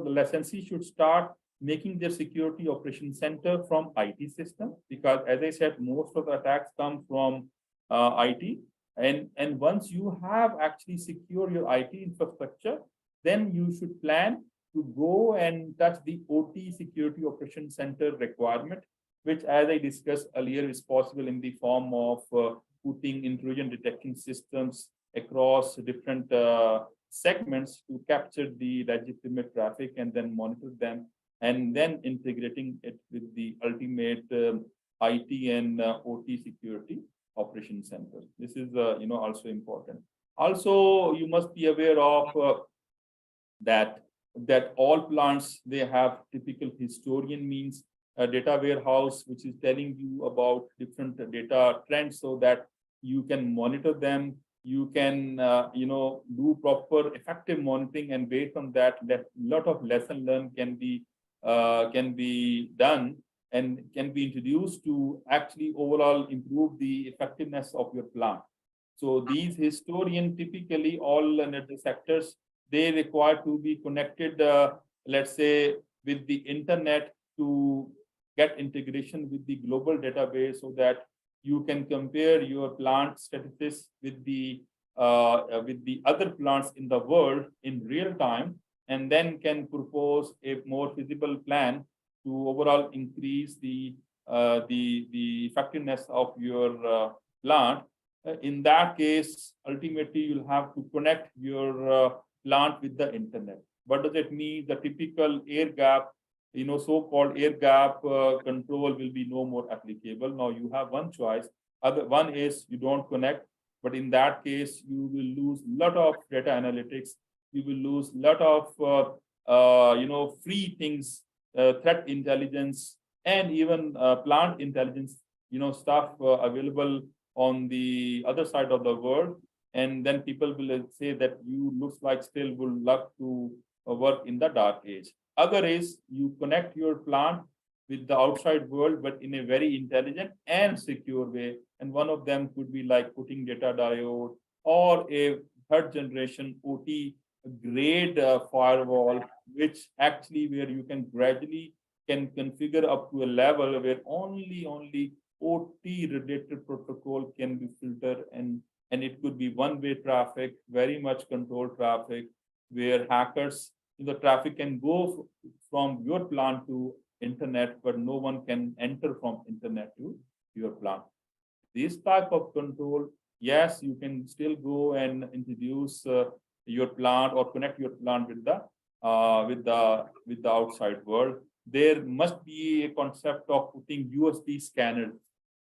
licensee should start making their security operation center from IT system, because as I said, most of the attacks come from IT. And once you have actually secured your IT infrastructure, then you should plan to go and touch the OT security operation center requirement, which, as I discussed earlier, is possible in the form of putting intrusion detection systems across different segments to capture the legitimate traffic and then monitor them, and then integrating it with the ultimate IT and OT security operation center. This is also important. Also, you must be aware of that all plants, they have typical historian, means a data warehouse, which is telling you about different data trends, so that you can monitor them. You can do proper effective monitoring, and based on that, a lot of lesson learned can be done and can be introduced to actually overall improve the effectiveness of your plant. So these historian, typically all the sectors, they require to be connected, let's say, with the internet to get integration with the global database, so that you can compare your plant statistics with the other plants in the world in real time, and then can propose a more feasible plan to overall increase the effectiveness of your plant. In that case, ultimately, you'll have to connect your plant with the internet. What does it mean? The typical air gap, so-called air gap control will be no more applicable. Now you have one choice. Other one is you don't connect, but in that case, you will lose a lot of data analytics. You will lose a lot of free things, threat intelligence, and even plant intelligence, stuff available on the other side of the world. And then people will say that you looks like still would love to work in the dark age. Other is you connect your plant with the outside world, but in a very intelligent and secure way. And one of them could be like putting data diode or a third generation OT grade firewall, which actually where you can gradually can configure up to a level where only OT related protocol can be filtered, and it could be one-way traffic, very much controlled traffic, where hackers, the traffic can go from your plant to internet, but no one can enter from internet to your plant. This type of control, yes, you can still go and introduce your plant or connect your plant with the outside world. There must be a concept of putting USB scanners,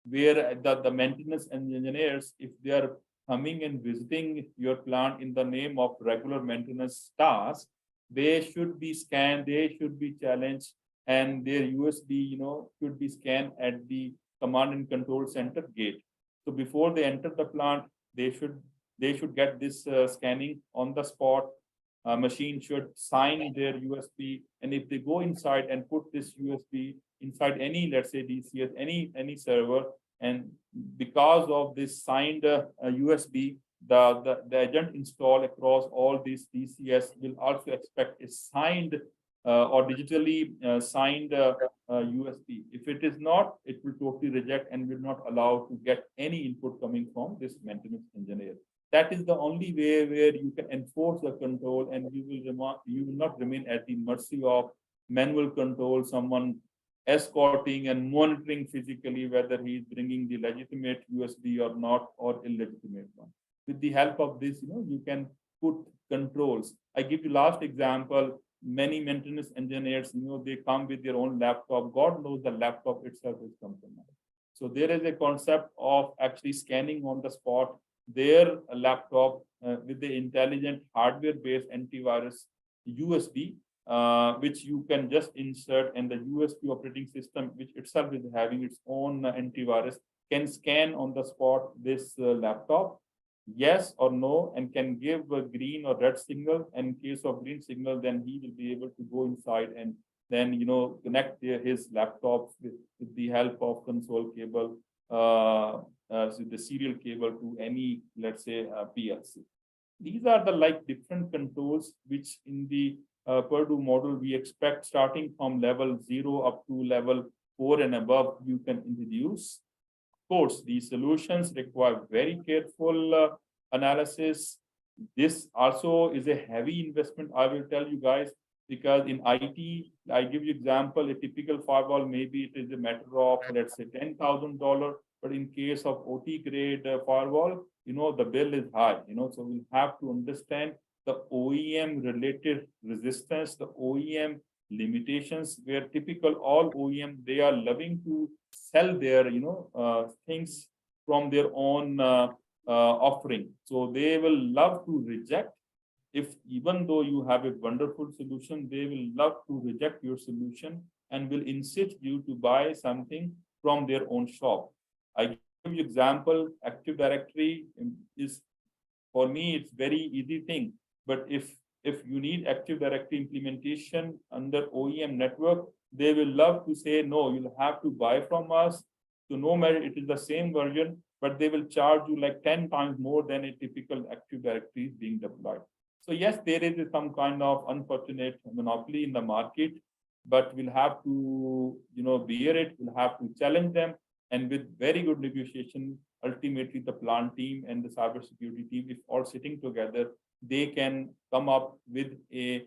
where the maintenance engineers, if they are coming and visiting your plant in the name of regular maintenance tasks, they should be scanned, they should be challenged, and their USB, should be scanned at the command and control center gate. So before they enter the plant, they should get this scanning on the spot. Machine should sign their USB, and if they go inside and put this USB inside any, let's say DCS, any server, and because of this signed USB, the agent installed across all these DCS will also expect a signed or digitally signed USB. If it is not, it will totally reject and will not allow to get any input coming from this maintenance engineer. That is the only way where you can enforce the control, and you will not remain at the mercy of manual control, someone escorting and monitoring physically whether he is bringing the legitimate USB or not, or illegitimate one. With the help of this, you can put controls. I give you last example. Many maintenance engineers, they come with their own laptop. God knows the laptop itself is compromised. So there is a concept of actually scanning on the spot their laptop with the intelligent hardware-based antivirus USB, which you can just insert, and the USB operating system, which itself is having its own antivirus, can scan on the spot this laptop, yes or no, and can give a green or red signal. And in case of green signal, then he will be able to go inside and then connect his laptop with the help of console cable, so the serial cable to any, let's say, PLC. These are the different controls which in the Purdue model we expect, starting from level 0 up to level 4 and above, you can introduce. Of course, these solutions require very careful analysis. This also is a heavy investment, I will tell you guys, because in IT, I give you example, a typical firewall, maybe it is a matter of, let's say, $10,000, but in case of OT grade firewall, the bill is high, so we'll have to understand the OEM related resistance, the OEM limitations, where typical all OEM, they are loving to sell their, things from their own offering. So they will love to reject. If even though you have a wonderful solution, they will love to reject your solution and will insist you to buy something from their own shop. I give you example, Active Directory is, for me, it's very easy thing. But if you need Active Directory implementation under OEM network, they will love to say, no, you'll have to buy from us. So no matter it is the same version, but they will charge you like 10 times more than a typical Active Directory is being deployed. So yes, there is some kind of unfortunate monopoly in the market, but we'll have to, bear it. We'll have to challenge them, and with very good negotiation, ultimately the plant team and the cybersecurity team, if all sitting together, they can come up with a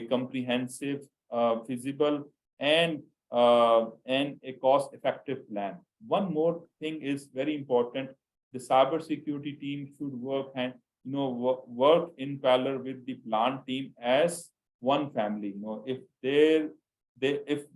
comprehensive, feasible, and a cost-effective plan. One more thing is very important: the cybersecurity team should work and work in parallel with the plant team as one family. If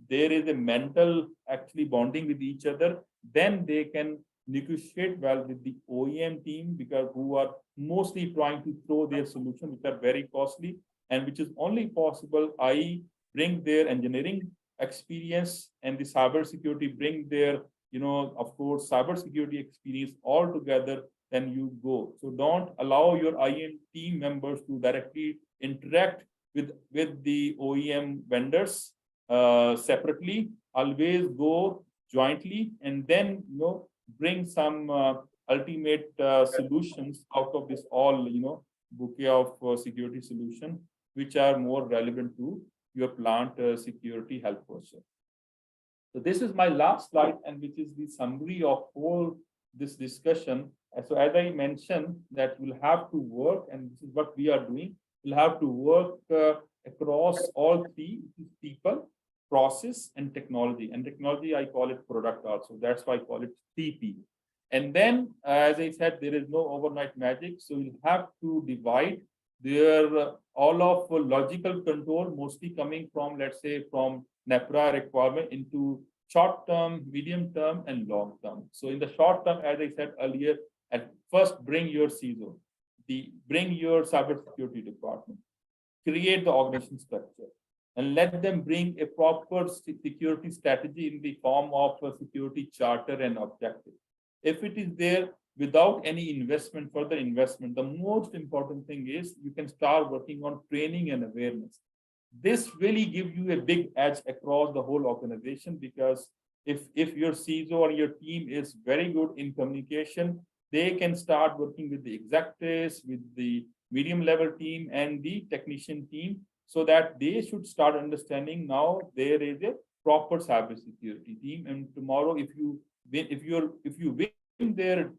there is a mental actually bonding with each other, then they can negotiate well with the OEM team, because who are mostly trying to throw their solutions, which are very costly, and which is only possible, i.e., bring their engineering experience, and the cybersecurity bring their, of course, cybersecurity experience all together, then you go. So don't allow your IM team members to directly interact with the OEM vendors separately. Always go jointly, and then bring some ultimate solutions out of this all bouquet of security solution, which are more relevant to your plant security health process. So this is my last slide, and which is the summary of all this discussion. So as I mentioned, that we'll have to work, and this is what we are doing. We'll have to work across all three: people, process, and technology. And technology, I call it product also. That's why I call it 3P. And then, as I said, there is no overnight magic. So you'll have to divide their all of logical control, mostly coming from, let's say, from NEPRA requirement, into short term, medium term, and long term. So in the short term, as I said earlier, at first bring your CISO, bring your cybersecurity department, create the organization structure, and let them bring a proper security strategy in the form of a security charter and objective. If it is there without any investment, further investment, the most important thing is you can start working on training and awareness. This really gives you a big edge across the whole organization, because if your CISO or your team is very good in communication, they can start working with the executives, with the medium level team and the technician team, so that they should start understanding now there is a proper cybersecurity team. And tomorrow, if you win their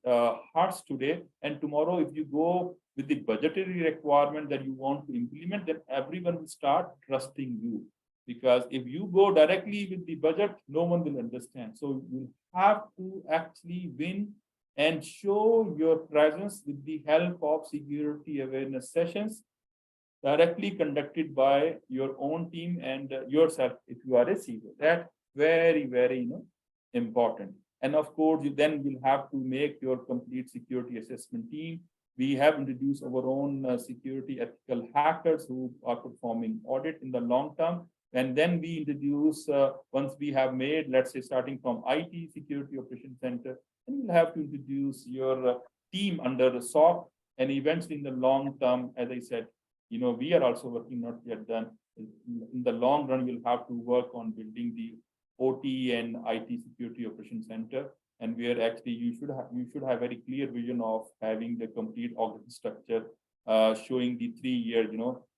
hearts today, and tomorrow if you go with the budgetary requirement that you want to implement, then everyone will start trusting you. Because if you go directly with the budget, no one will understand. So you have to actually win and show your presence with the help of security awareness sessions directly conducted by your own team and yourself if you are a CISO. That's very, very important. And of course, you then will have to make your complete security assessment team. We have introduced our own security ethical hackers who are performing audit in the long term. And then we introduce, once we have made, let's say, starting from IT, Security Operations Center, and you'll have to introduce your team under the SOC. And eventually in the long term, as I said, we are also working, not yet done. In the long run, you'll have to work on building the OT and IT Security Operations Center, and where actually you should have very clear vision of having the complete organization structure, showing the 3-year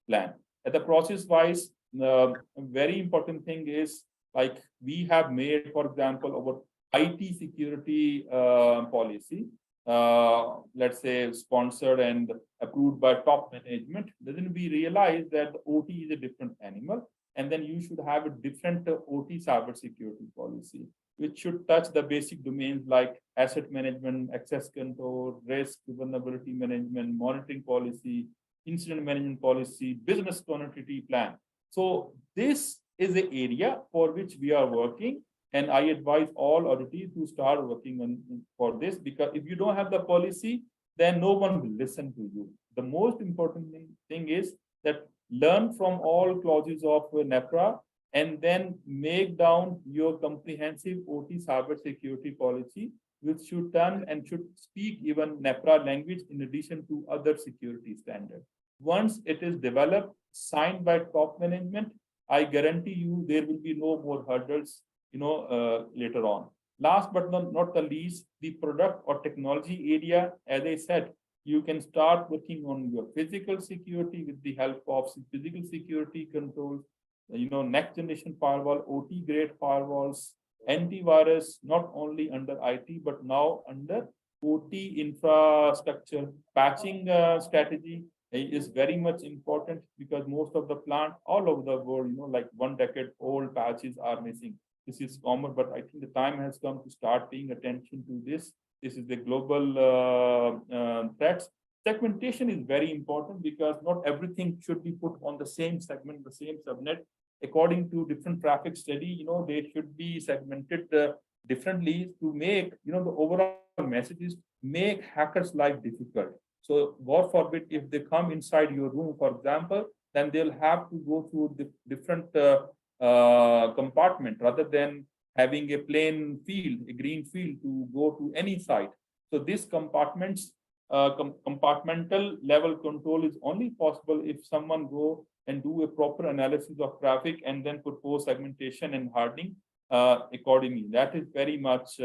plan. At the process wise, a very important thing is, like, we have made, for example, our IT security policy, let's say sponsored and approved by top management. Doesn't we realize that the OT is a different animal, and then you should have a different OT cybersecurity policy, which should touch the basic domains like asset management, access control, risk, vulnerability management, monitoring policy, incident management policy, business continuity plan. So this is the area for which we are working. And I advise all auditees to start working on for this, because if you don't have the policy, then no one will listen to you. The most important thing is that learn from all clauses of NEPRA, and then make down your comprehensive OT cybersecurity policy, which should turn and should speak even NEPRA language in addition to other security standards. Once it is developed, signed by top management, I guarantee you there will be no more hurdles later on. Last but not the least, the product or technology area, as I said, you can start working on your physical security with the help of physical security controls, next generation firewall, OT grade firewalls, antivirus, not only under IT, but now under OT infrastructure. Patching strategy is very much important because most of the plant all over the world, like 1 decade old patches are missing. This is common, but I think the time has come to start paying attention to this. This is the global threats. Segmentation is very important because not everything should be put on the same segment, the same subnet. According to different traffic study, they should be segmented differently to make, the overall messages make hackers' life difficult. So God forbid, if they come inside your room, for example, then they'll have to go through the different compartment rather than having a plain field, a green field to go to any site. So this compartmental level control is only possible if someone go and do a proper analysis of traffic and then propose segmentation and hardening accordingly. That is very much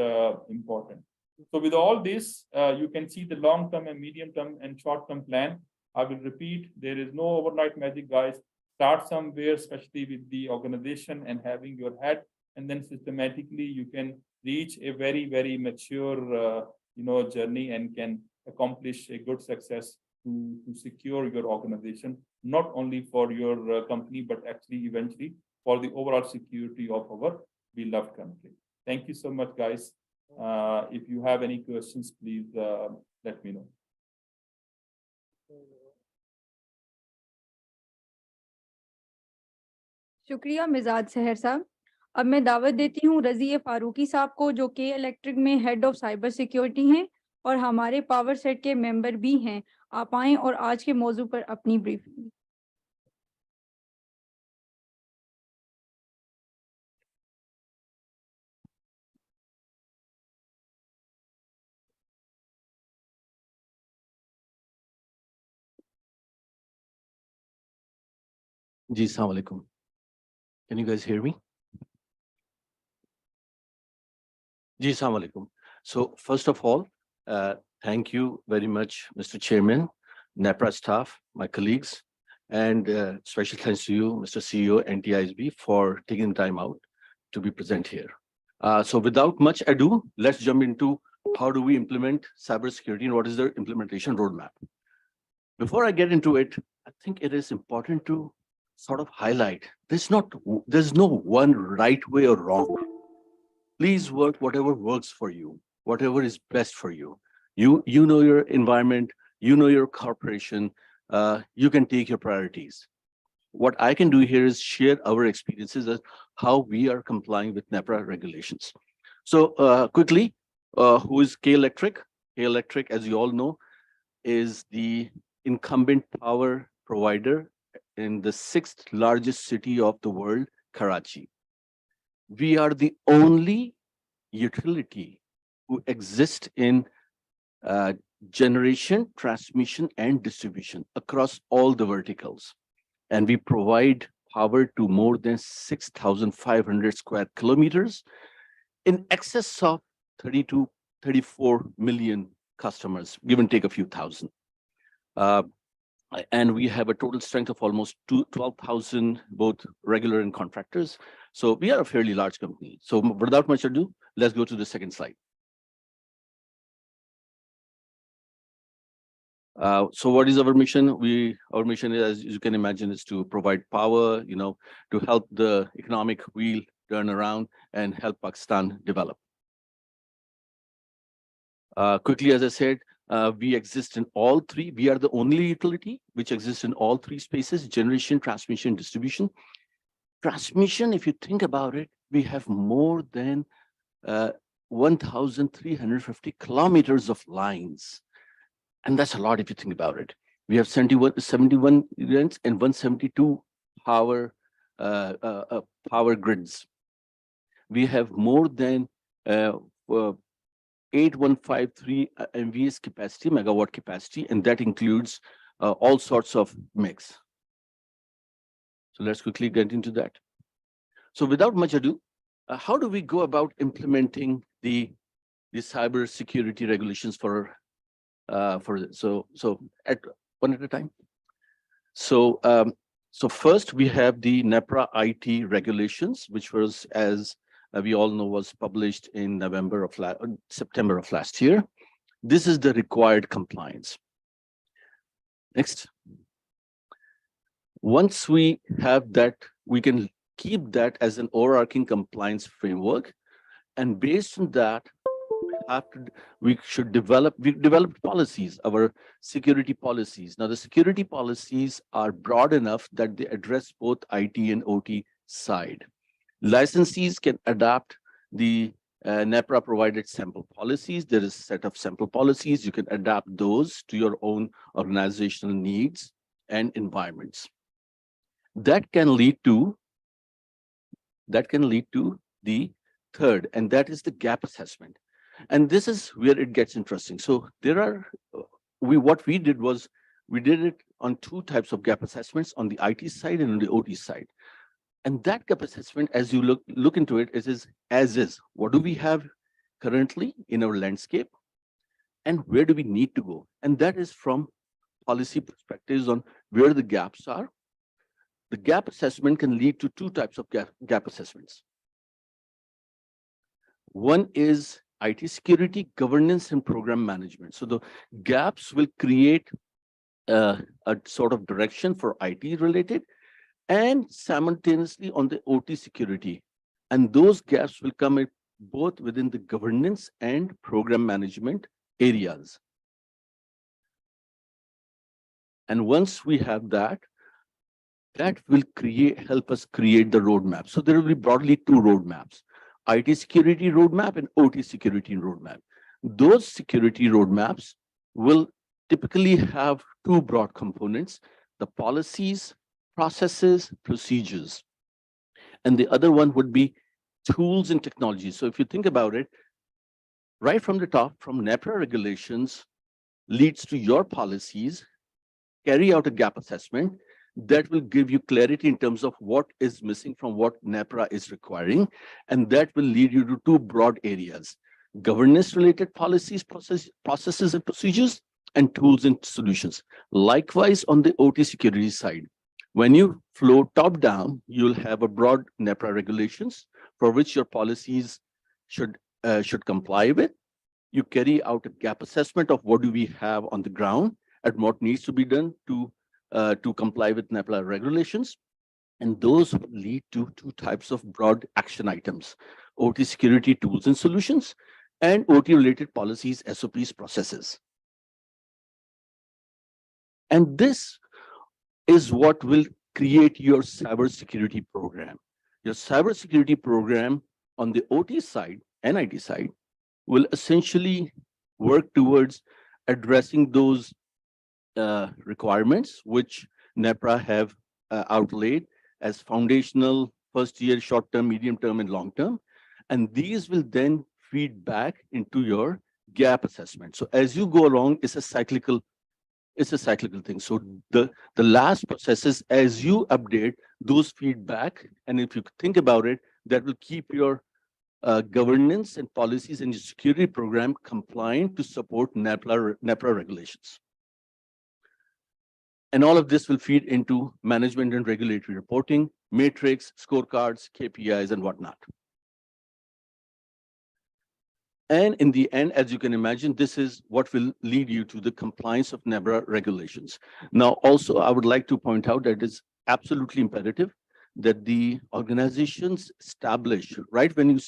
important. So with all this, you can see the long-term and medium-term and short-term plan. I will repeat, there is no overnight magic, guys. Start somewhere, especially with the organization and having your head, and then systematically you can reach a very, very mature, journey and can accomplish a good success to secure your organization, not only for your company, but actually eventually for the overall security of our beloved country. Thank you so much, guys. If you have any questions, please let me know. शुक्रिया मिजाज सहर साहब। अब मैं दावत देती हूँ रज़िया फारूकी साहब को, जो के इलेक्ट्रिक में हेड ऑफ साइबर सिक्योरिटी हैं और हमारे पावर सेट के मेंबर भी हैं। आप आएं और आज के मौजू पर अपनी briefing. Ji, assalamu alaikum. Can you guys hear me? Ji, assalamu alaikum. So first of all, thank you very much, Mr. Chairman, NEPRA staff, my colleagues, and special thanks to you, Mr. CEO, NTISB, for taking the time out to be present here. So without much ado, let's jump into how do we implement cybersecurity and what is the implementation roadmap. Before I get into it, I think it is important to sort of highlight, there's no one right way or wrong. Please work whatever works for you, whatever is best for you. You know your environment, you know your corporation, you can take your priorities. What I can do here is share our experiences as how we are complying with NEPRA regulations. So quickly, who is K Electric? K Electric, as you all know, is the incumbent power provider in the 6th largest city of the world, Karachi. We are the only utility who exist in generation, transmission, and distribution across all the verticals. And we provide power to more than 6,500 square kilometers in excess of 34 million customers, give and take a few thousand. And we have a total strength of almost 12,000, both regular and contractors. So we are a fairly large company. So without much ado, let's go to the second slide. So what is our mission? Our mission is, as you can imagine, is to provide power, to help the economic wheel turn around and help Pakistan develop. Quickly, as I said, we exist in all three. We are the only utility which exists in all three spaces: generation, transmission, distribution. Transmission, if you think about it, we have more than 1,350 kilometers of lines. And that's a lot if you think about it. We have 71 units and 172 power grids. We have more than 8153 MVS capacity, megawatt capacity, and that includes all sorts of mix. So let's quickly get into that. So without much ado, how do we go about implementing the cybersecurity regulations for at one at a time. So first we have the NEPRA IT regulations, which was, as we all know, was published in September of last year. This is the required compliance. Next. Once we have that, we can keep that as an overarching compliance framework. And based on that, we developed policies, our security policies. Now, the security policies are broad enough that they address both IT and OT side. Licensees can adapt the NEPRA provided sample policies. There is a set of sample policies. You can adapt those to your own organizational needs and environments. That can lead to the third, and that is the gap assessment. And this is where it gets interesting. So there are, what we did was, we did it on two types of gap assessments, on the IT side and on the OT side. And that gap assessment, as you look into it, is as is. What do we have currently in our landscape? And where do we need to go? And that is from policy perspectives on where the gaps are. The gap assessment can lead to two types of gap assessments. One is IT security, governance, and program management. So the gaps will create a sort of direction for IT related and simultaneously on the OT security. And those gaps will come both within the governance and program management areas. And once we have that will help us create the roadmap. So there will be broadly two roadmaps: IT security roadmap and OT security roadmap. Those security roadmaps will typically have two broad components: the policies, processes, procedures. And the other one would be tools and technologies. So if you think about it, right from the top, from NEPRA regulations leads to your policies, carry out a gap assessment that will give you clarity in terms of what is missing from what NEPRA is requiring. And that will lead you to two broad areas: governance related policies, processes and procedures, and tools and solutions. Likewise, on the OT security side, when you flow top down, you'll have a broad NEPRA regulations for which your policies should comply with. You carry out a gap assessment of what do we have on the ground and what needs to be done to comply with NEPRA regulations. And those lead to two types of broad action items: OT security tools and solutions, and OT related policies, SOPs, processes. And this is what will create your cybersecurity program. Your cybersecurity program on the OT side and IT side will essentially work towards addressing those requirements which NEPRA have outlaid as foundational first-year, short-term, medium-term, and long-term. And these will then feed back into your gap assessment. So as you go along, it's a cyclical thing. So the last processes, as you update those feedback, and if you think about it, that will keep your governance and policies and your security program compliant to support NEPRA regulations. And all of this will feed into management and regulatory reporting, matrix, scorecards, KPIs, and whatnot. And in the end, as you can imagine, this is what will lead you to the compliance of NEPRA regulations. Now, also, I would like to point out that it is absolutely imperative that the organizations establish, right when you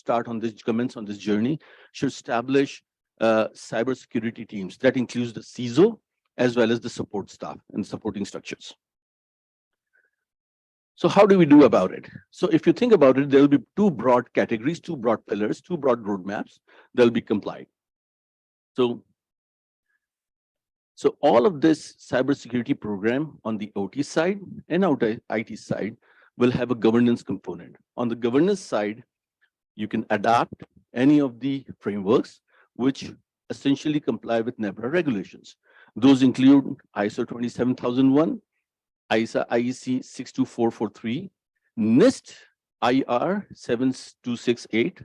commence on this journey, should establish cybersecurity teams. That includes the CISO, as well as the support staff and supporting structures. So how do we do about it? So if you think about it, there will be two broad categories, two broad pillars, two broad roadmaps that will be complied. So all of this cybersecurity program on the OT side and IT side will have a governance component. On the governance side, you can adapt any of the frameworks which essentially comply with NEPRA regulations. Those include ISO 27001, ISA IEC 62443, NIST IR 7268,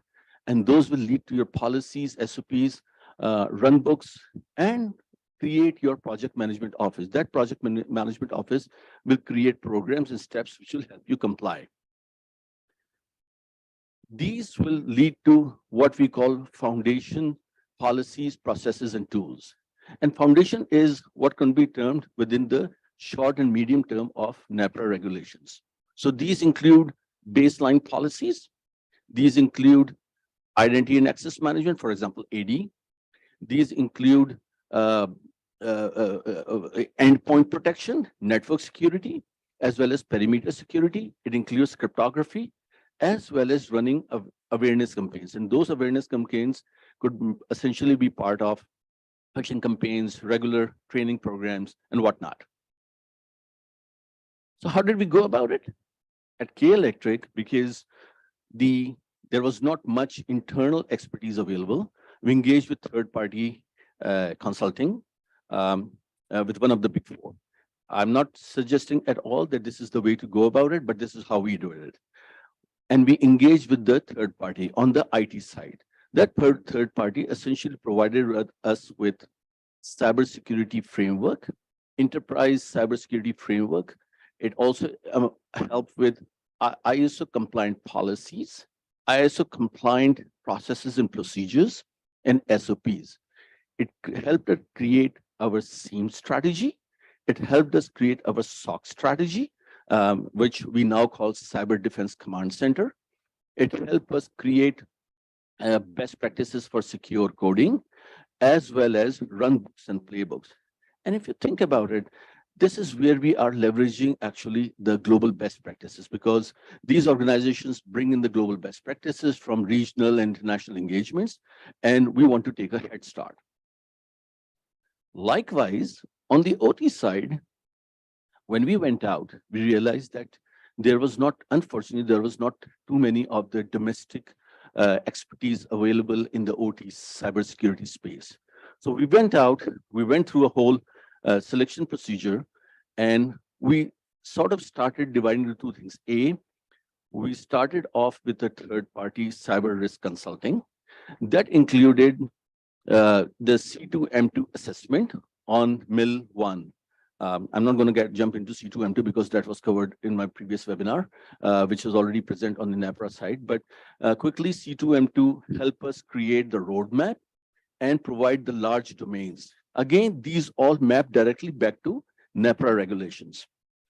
And those will lead to your policies, SOPs, run books, and create your project management office. That project management office will create programs and steps which will help you comply. These will lead to what we call foundation policies, processes, and tools. And foundation is what can be termed within the short and medium term of NEPRA regulations. So these include baseline policies. These include identity and access management, for example, AD. These include endpoint protection, network security, as well as perimeter security. It includes cryptography, as well as running awareness campaigns. And those awareness campaigns could essentially be part of phishing campaigns, regular training programs, and whatnot. So how did we go about it? At K Electric, because there was not much internal expertise available, we engaged with third-party consulting with one of the big four. I'm not suggesting at all that this is the way to go about it, but this is how we do it. And we engaged with the third party on the IT side. That third party essentially provided us with cybersecurity framework, enterprise cybersecurity framework. It also helped with ISO compliant policies, ISO compliant processes and procedures, and SOPs. It helped us create our SIEM strategy. It helped us create our SOC strategy, which we now call Cyber Defense Command Center. It helped us create best practices for secure coding, as well as run books and playbooks. And if you think about it, this is where we are leveraging actually the global best practices, because these organizations bring in the global best practices from regional and international engagements, and we want to take a head start. Likewise, on the OT side, when we went out, we realized that unfortunately, there was not too many of the domestic expertise available in the OT cybersecurity space. So we went out, we went through a whole selection procedure, and we sort of started dividing into two things. We started off with a third-party cyber risk consulting. That included the C2M2 assessment on MIL 1. I'm not going to jump into C2M2 because that was covered in my previous webinar, which is already present on the NEPRA side. But quickly, C2M2 help us create the roadmap and provide the large domains. Again, these all map directly back to NEPRA regulations.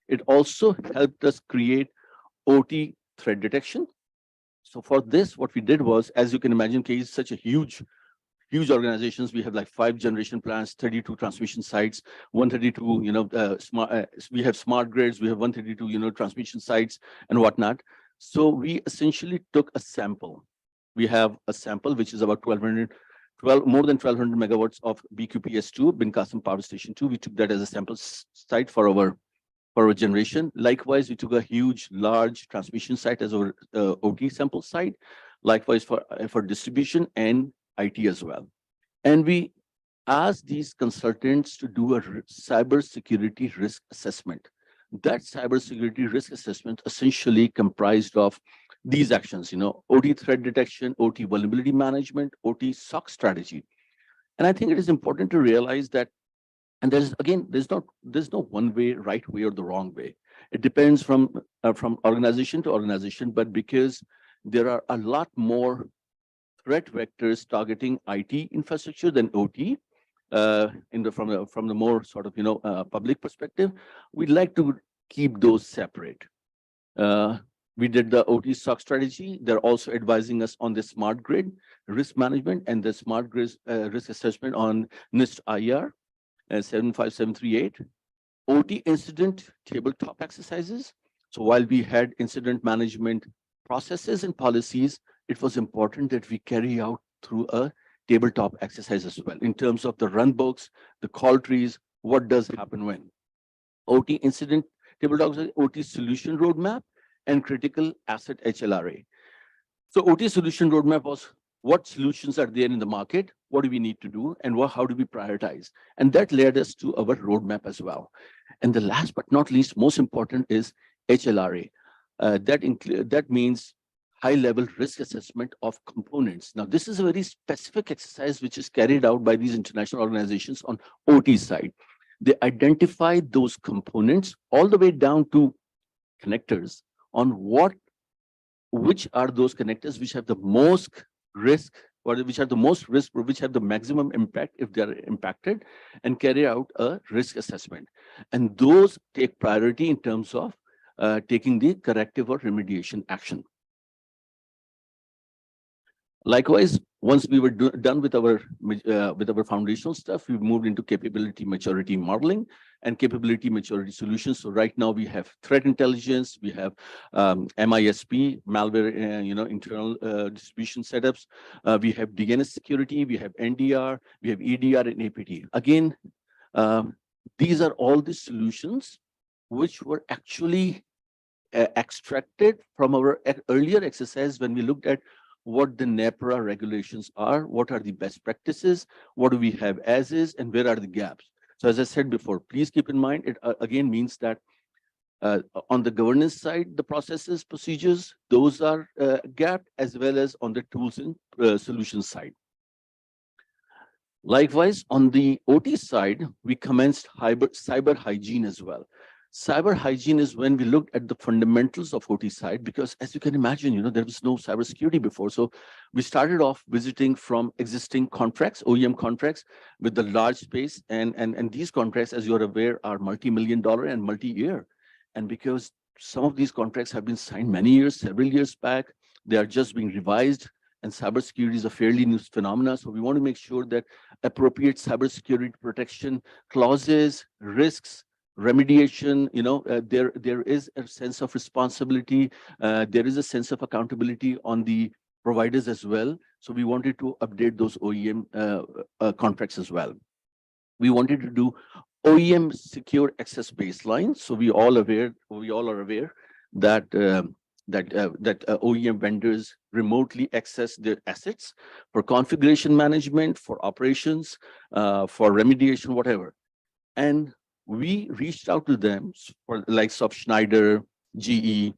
It also helped us create OT threat detection. So for this, what we did was, as you can imagine, K is such a huge organizations. We have like 5 generation plants, 32 transmission sites, 132, we have smart grids, we have 132, transmission sites and whatnot. So we essentially took a sample. We have a sample, which is about more than 1,200 megawatts of BQPS2, Bin Qasim Power Station 2. We took that as a sample site for our generation. Likewise, we took a large transmission site as our OT sample site. Likewise for distribution and IT as well. And we asked these consultants to do a cybersecurity risk assessment. That cybersecurity risk assessment essentially comprised of these actions, OT threat detection, OT vulnerability management, OT SOC strategy. And I think it is important to realize that, and there's no one way, right way, or the wrong way. It depends from organization to organization, but because there are a lot more threat vectors targeting IT infrastructure than OT, from the more sort of public perspective, we'd like to keep those separate. We did the OT SOC strategy. They're also advising us on the smart grid risk management and the smart grid risk assessment on NIST IR 75738. OT incident tabletop exercises. So while we had incident management processes and policies, it was important that we carry out through a tabletop exercise as well, in terms of the run books, the call trees, what does happen when. OT incident tabletop, OT solution roadmap, and critical asset HLRA. So OT solution roadmap was what solutions are there in the market, what do we need to do, and how do we prioritize? And that led us to our roadmap as well. And the last but not least, most important is HLRA. That means high-level risk assessment of components. Now, this is a very specific exercise which is carried out by these international organizations on OT side. They identify those components all the way down to connectors on which are those connectors which have the most risk, or which are the most risk, or which have the maximum impact if they are impacted, and carry out a risk assessment. And those take priority in terms of taking the corrective or remediation action. Likewise, once we were done with our foundational stuff, we moved into capability maturity modeling and capability maturity solutions. So right now we have threat intelligence, we have MISP, malware, internal distribution setups. We have DNS security, we have NDR, we have EDR and APT. Again, these are all the solutions which were actually extracted from our earlier exercise when we looked at what the NEPRA regulations are, what are the best practices, what do we have as is, and where are the gaps. So as I said before, please keep in mind, it again means that on the governance side, the processes, procedures, those are gapped, as well as on the tools and solutions side. Likewise, on the OT side, we commenced cyber hygiene as well. Cyber hygiene is when we looked at the fundamentals of OT side, because as you can imagine, there was no cybersecurity before. So we started off visiting from existing contracts, OEM contracts with the large space. And these contracts, as you're aware, are multi-million-dollar and multi-year. And because some of these contracts have been signed many years, several years back, they are just being revised. And cybersecurity is a fairly new phenomenon. So we want to make sure that appropriate cybersecurity protection clauses, risks, remediation, there is a sense of responsibility. There is a sense of accountability on the providers as well. So we wanted to update those OEM contracts as well. We wanted to do OEM secure access baseline. So we all are aware that OEM vendors remotely access their assets for configuration management, for operations, for remediation, whatever. And we reached out to them for the likes of Schneider, GE,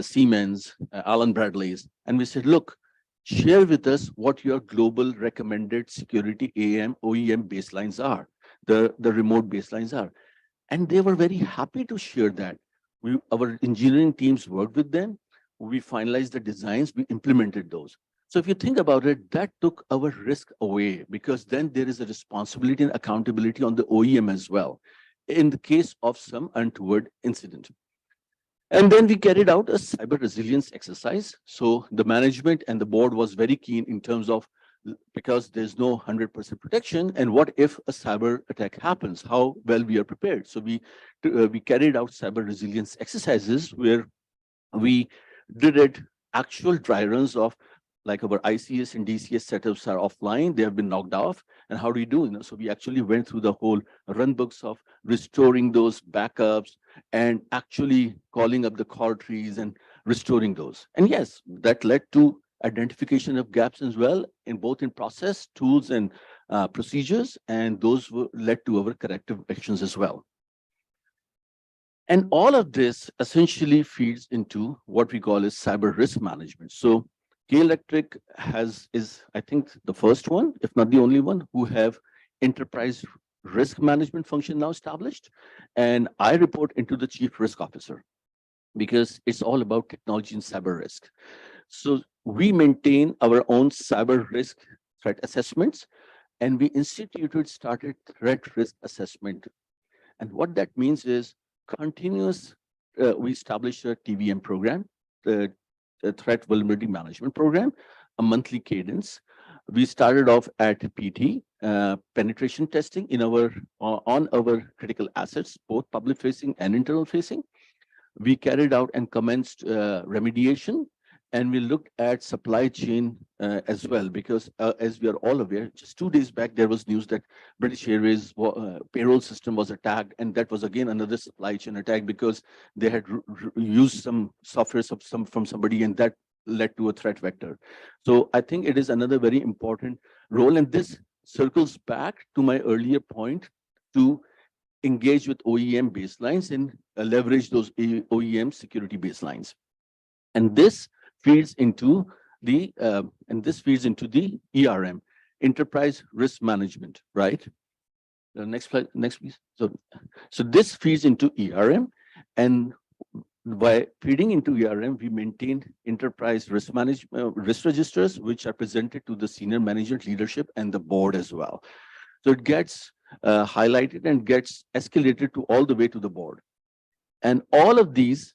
Siemens, Allen Bradley's, and we said, look, share with us what your global recommended security OEM baselines are, the remote baselines are. And they were very happy to share that. Our engineering teams worked with them. We finalized the designs, we implemented those. So if you think about it, that took our risk away, because then there is a responsibility and accountability on the OEM as well, in the case of some untoward incident. And then we carried out a cyber resilience exercise. So the management and the board was very keen in terms of, because there's no 100% protection, and what if a cyber attack happens, how well we are prepared. So we carried out cyber resilience exercises where we did actual dry runs of, like, our ICS and DCS setups are offline, they have been knocked off, and how do we do? So we actually went through the whole run books of restoring those backups and actually calling up the call trees and restoring those. And yes, that led to identification of gaps as well, in both in process, tools, and procedures, and those led to our corrective actions as well. And all of this essentially feeds into what we call as cyber risk management. So K-Electric is, I think, the first one, if not the only one, who have enterprise risk management function now established. And I report into the chief risk officer, because it's all about technology and cyber risk. So we maintain our own cyber risk threat assessments, and we started threat risk assessment. And what that means is continuous, we established a TVM program, the Threat Vulnerability Management Program, a monthly cadence. We started off at PT, penetration testing on our critical assets, both public facing and internal facing. We carried out and commenced remediation, and we looked at supply chain as well, because as we are all aware, just 2 days back, there was news that British Airways payroll system was attacked, and that was again another supply chain attack, because they had used some software from somebody, and that led to a threat vector. So I think it is another very important role, and this circles back to my earlier point to engage with OEM baselines and leverage those OEM security baselines. And this feeds into the ERM, Enterprise Risk Management, right? The next slide, next please. So this feeds into ERM, and by feeding into ERM, we maintain enterprise risk management risk registers, which are presented to the senior management leadership and the board as well. So it gets highlighted and gets escalated to all the way to the board. And all of these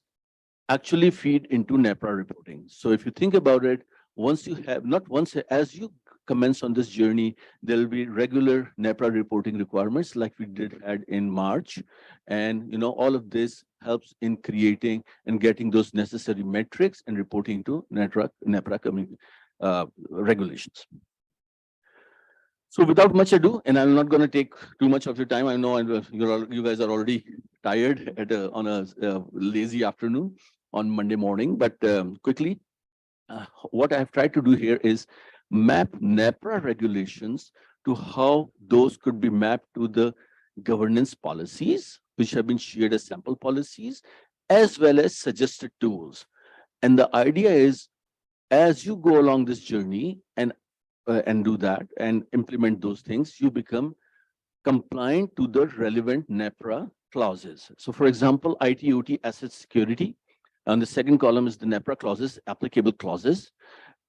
actually feed into NEPRA reporting. So if you think about it, once you have, not once, as you commence on this journey, there will be regular NEPRA reporting requirements like we did had in March. And all of this helps in creating and getting those necessary metrics and reporting to NEPRA regulations. So without much ado, and I'm not going to take too much of your time. I know you guys are already tired on a lazy afternoon on Monday morning, but quickly, what I've tried to do here is map NEPRA regulations to how those could be mapped to the governance policies, which have been shared as sample policies, as well as suggested tools. And the idea is, as you go along this journey and do that and implement those things, you become compliant to the relevant NEPRA clauses. So for example, IT/OT asset security. On the second column is the NEPRA clauses, applicable clauses.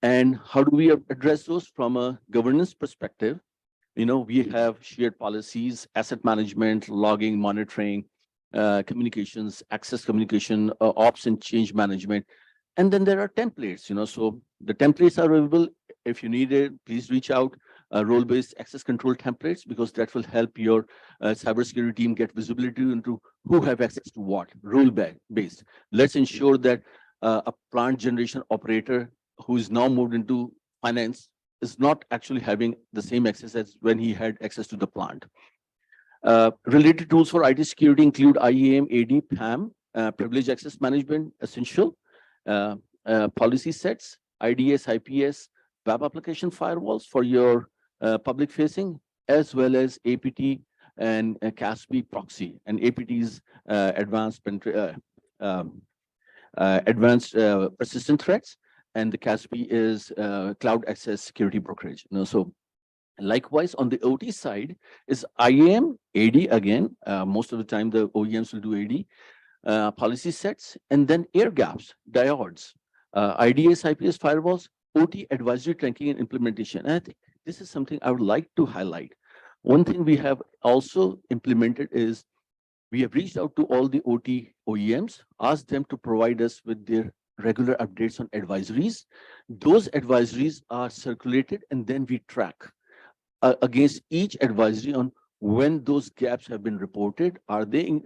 And how do we address those from a governance perspective? We have shared policies, asset management, logging, monitoring, communications, access communication, ops and change management. And then there are templates, so the templates are available. If you need it, please reach out. Role-based access control templates, because that will help your cybersecurity team get visibility into who have access to what, role-based. Let's ensure that a plant generation operator who is now moved into finance is not actually having the same access as when he had access to the plant. Related tools for IT security include IAM, AD, PAM, privilege access management, essential, policy sets, IDS, IPS, web application firewalls for your public facing, as well as APT and CASB proxy. And APT is advanced persistent threats, and the CASB is cloud access security brokerage. So likewise, on the OT side is IAM, AD again. Most of the time, the OEMs will do AD, policy sets, and then air gaps, diodes, IDS, IPS firewalls, OT advisory tracking and implementation. And I think this is something I would like to highlight. One thing we have also implemented is we have reached out to all the OT OEMs, asked them to provide us with their regular updates on advisories. Those advisories are circulated, and then we track against each advisory on when those gaps have been reported, are they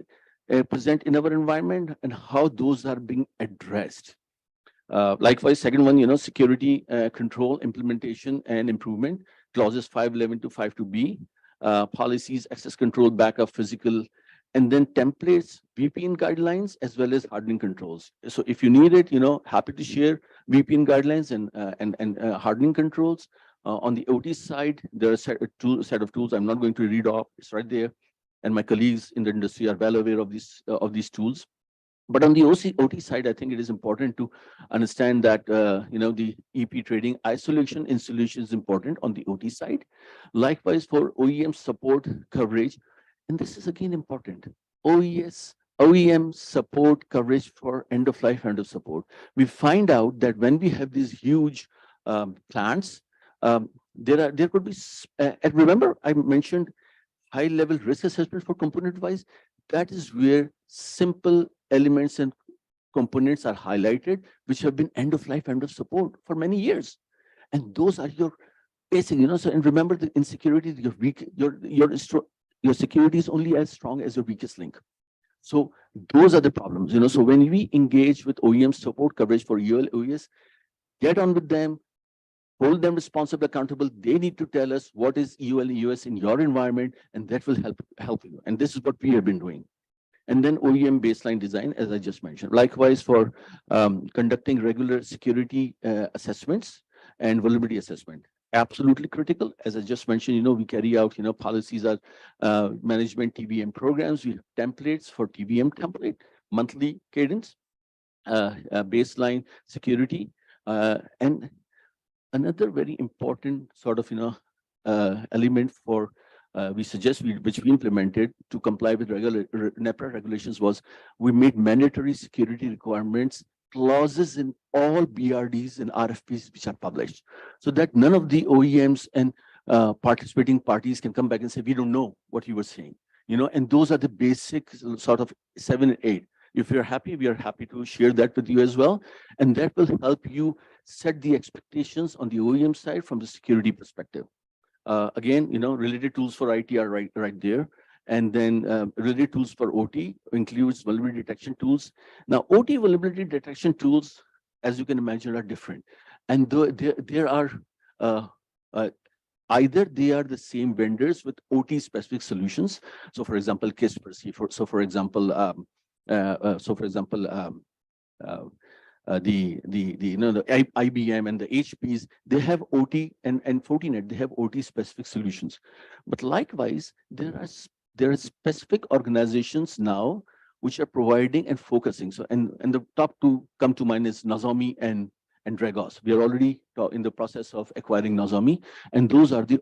present in our environment, and how those are being addressed. Likewise, second one, security control, implementation and improvement, clauses 511 to 52B, policies, access control, backup, physical, and then templates, VPN guidelines, as well as hardening controls. So if you need it, happy to share VPN guidelines and hardening controls. On the OT side, there are a set of tools I'm not going to read off. It's right there, and my colleagues in the industry are well aware of these tools. But on the OT side, I think it is important to understand that the EP trading isolation installation is important on the OT side. Likewise, for OEM support coverage, and this is again important. OEM support coverage for end of life, end of support. We find out that when we have these huge plants, there could be. And remember, I mentioned high-level risk assessment for component-wise. That is where simple elements and components are highlighted, which have been end of life, end of support for many years. And those are your basic, so, and remember the insecurity, your security is only as strong as your weakest link. So those are the problems, so when we engage with OEM support coverage for UL, OES, get on with them, hold them responsible, accountable. They need to tell us what is EUL, EUS in your environment, and that will help you. And this is what we have been doing. And then OEM baseline design, as I just mentioned. Likewise, for conducting regular security assessments and vulnerability assessment. Absolutely critical. As I just mentioned, we carry out, policies are management TBM programs. We have templates for TBM template, monthly cadence, baseline security, And another very important sort of, element for we suggest which we implemented to comply with NEPRA regulations was we made mandatory security requirements clauses in all BRDs and RFPs which are published, so that none of the OEMs and participating parties can come back and say, we don't know what you were saying. And those are the basic sort of 7 and 8. If you're happy, we are happy to share that with you as well. And that will help you set the expectations on the OEM side from the security perspective. Again, related tools for IT are right there. And then related tools for OT includes vulnerability detection tools. Now, OT vulnerability detection tools, as you can imagine, are different. And there are either they are the same vendors with OT specific solutions. So for example, KISS, so for example, the IBM and the HPs, they have OT and Fortinet, they have OT specific solutions. But likewise, there are specific organizations now which are providing and focusing. So and the top two come to mind is Nozomi and Dragos. We are already in the process of acquiring Nozomi, and those are the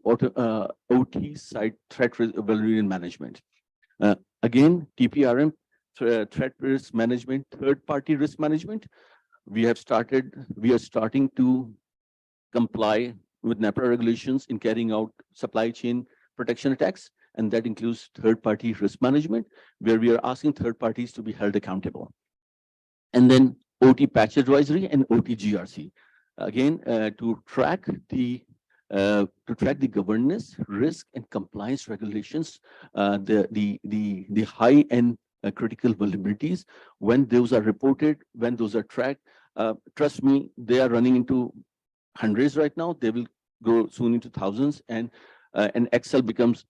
OT side threat vulnerability management. Again, TPRM, threat risk management, third-party risk management. We are starting to comply with NEPRA regulations in carrying out supply chain protection attacks, and that includes third-party risk management, where we are asking third parties to be held accountable. And then OT patch advisory and OT GRC, again to track the governance, risk, and compliance regulations, the high-end critical vulnerabilities, when those are reported, when those are tracked. Trust me, they are running into hundreds right now. They will go soon into thousands, and Excel becomes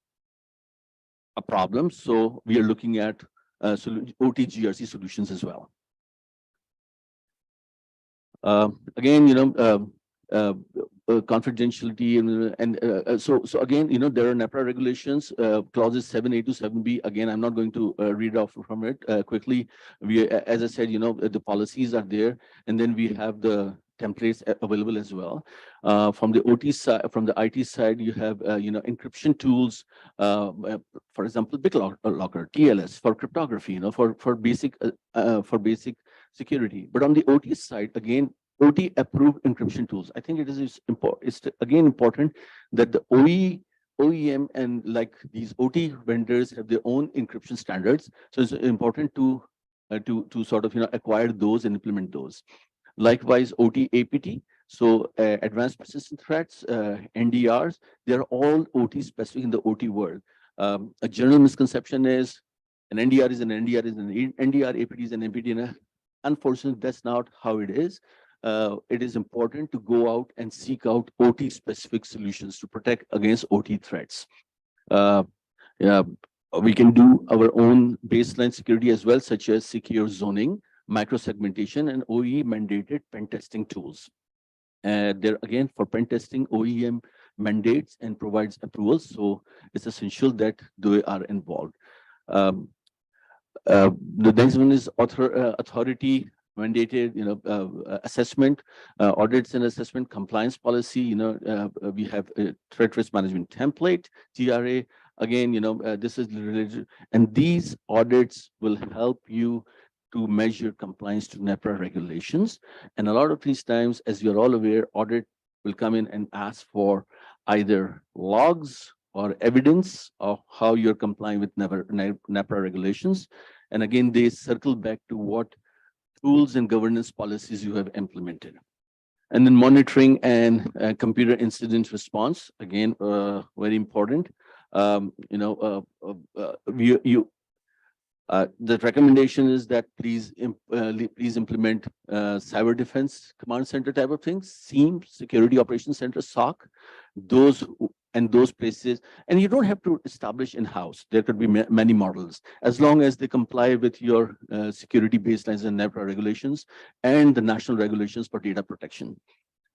a problem. So we are looking at OT GRC solutions as well. Again, confidentiality and so again, there are NEPRA regulations, clauses 7A to 7B. Again, I'm not going to read off from it quickly. As I said, the policies are there, and then we have the templates available as well. From the OT side, from the IT side, you have encryption tools, for example, BitLocker, TLS for cryptography, for basic security. But on the OT side, again, OT approved encryption tools. I think it is important. It's again important that the OEM and like these OT vendors have their own encryption standards. So it's important to sort of acquire those and implement those. Likewise, OT APT. So advanced persistent threats, NDRs, they're all OT specific in the OT world. A general misconception is an NDR is an NDR is an NDR, APT is an APT. Unfortunately, that's not how it is. It is important to go out and seek out OT specific solutions to protect against OT threats. We can do our own baseline security as well, such as secure zoning, microsegmentation, and OE mandated pen testing tools. There again, for pen testing, OEM mandates and provides approvals, so it's essential that they are involved. The next one is authority mandated, assessment, audits and assessment, compliance policy. We have a threat risk management template, TRA. Again, this is related, and these audits will help you to measure compliance to NEPRA regulations. And a lot of these times, as you're all aware, audit will come in and ask for either logs or evidence of how you're complying with NEPRA regulations. And again, they circle back to what tools and governance policies you have implemented. And then monitoring and computer incident response, again, very important. The recommendation is that please implement cyber defense command center type of things, SIEM, Security Operations Center, SOC, those places. And you don't have to establish in-house. There could be many models, as long as they comply with your security baselines and NEPRA regulations and the national regulations for data protection.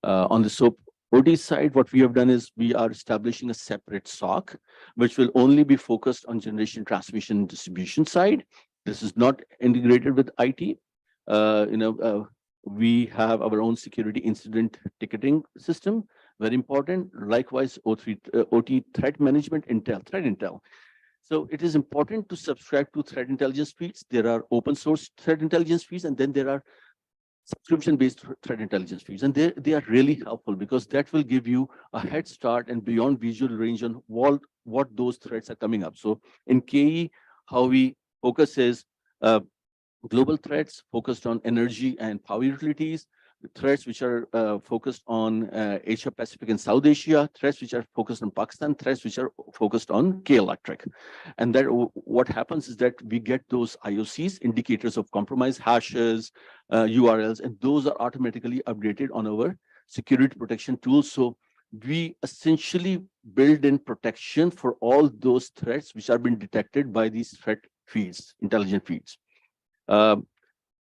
On the OT side, what we have done is we are establishing a separate SOC, which will only be focused on generation, transmission, and distribution side. This is not integrated with IT. We have our own security incident ticketing system, very important. Likewise, OT threat management threat intel. So it is important to subscribe to threat intelligence feeds. There are open source threat intelligence feeds, and then there are subscription-based threat intelligence feeds. And they are really helpful because that will give you a head start and beyond visual range on what those threats are coming up. So in KE, how we focus is global threats focused on energy and power utilities, threats which are focused on Asia Pacific and South Asia, threats which are focused on Pakistan, threats which are focused on K Electric. And that what happens is that we get those IOCs, indicators of compromise, hashes, URLs, and those are automatically updated on our security protection tools. So we essentially build in protection for all those threats which are being detected by these threat feeds, intelligent feeds.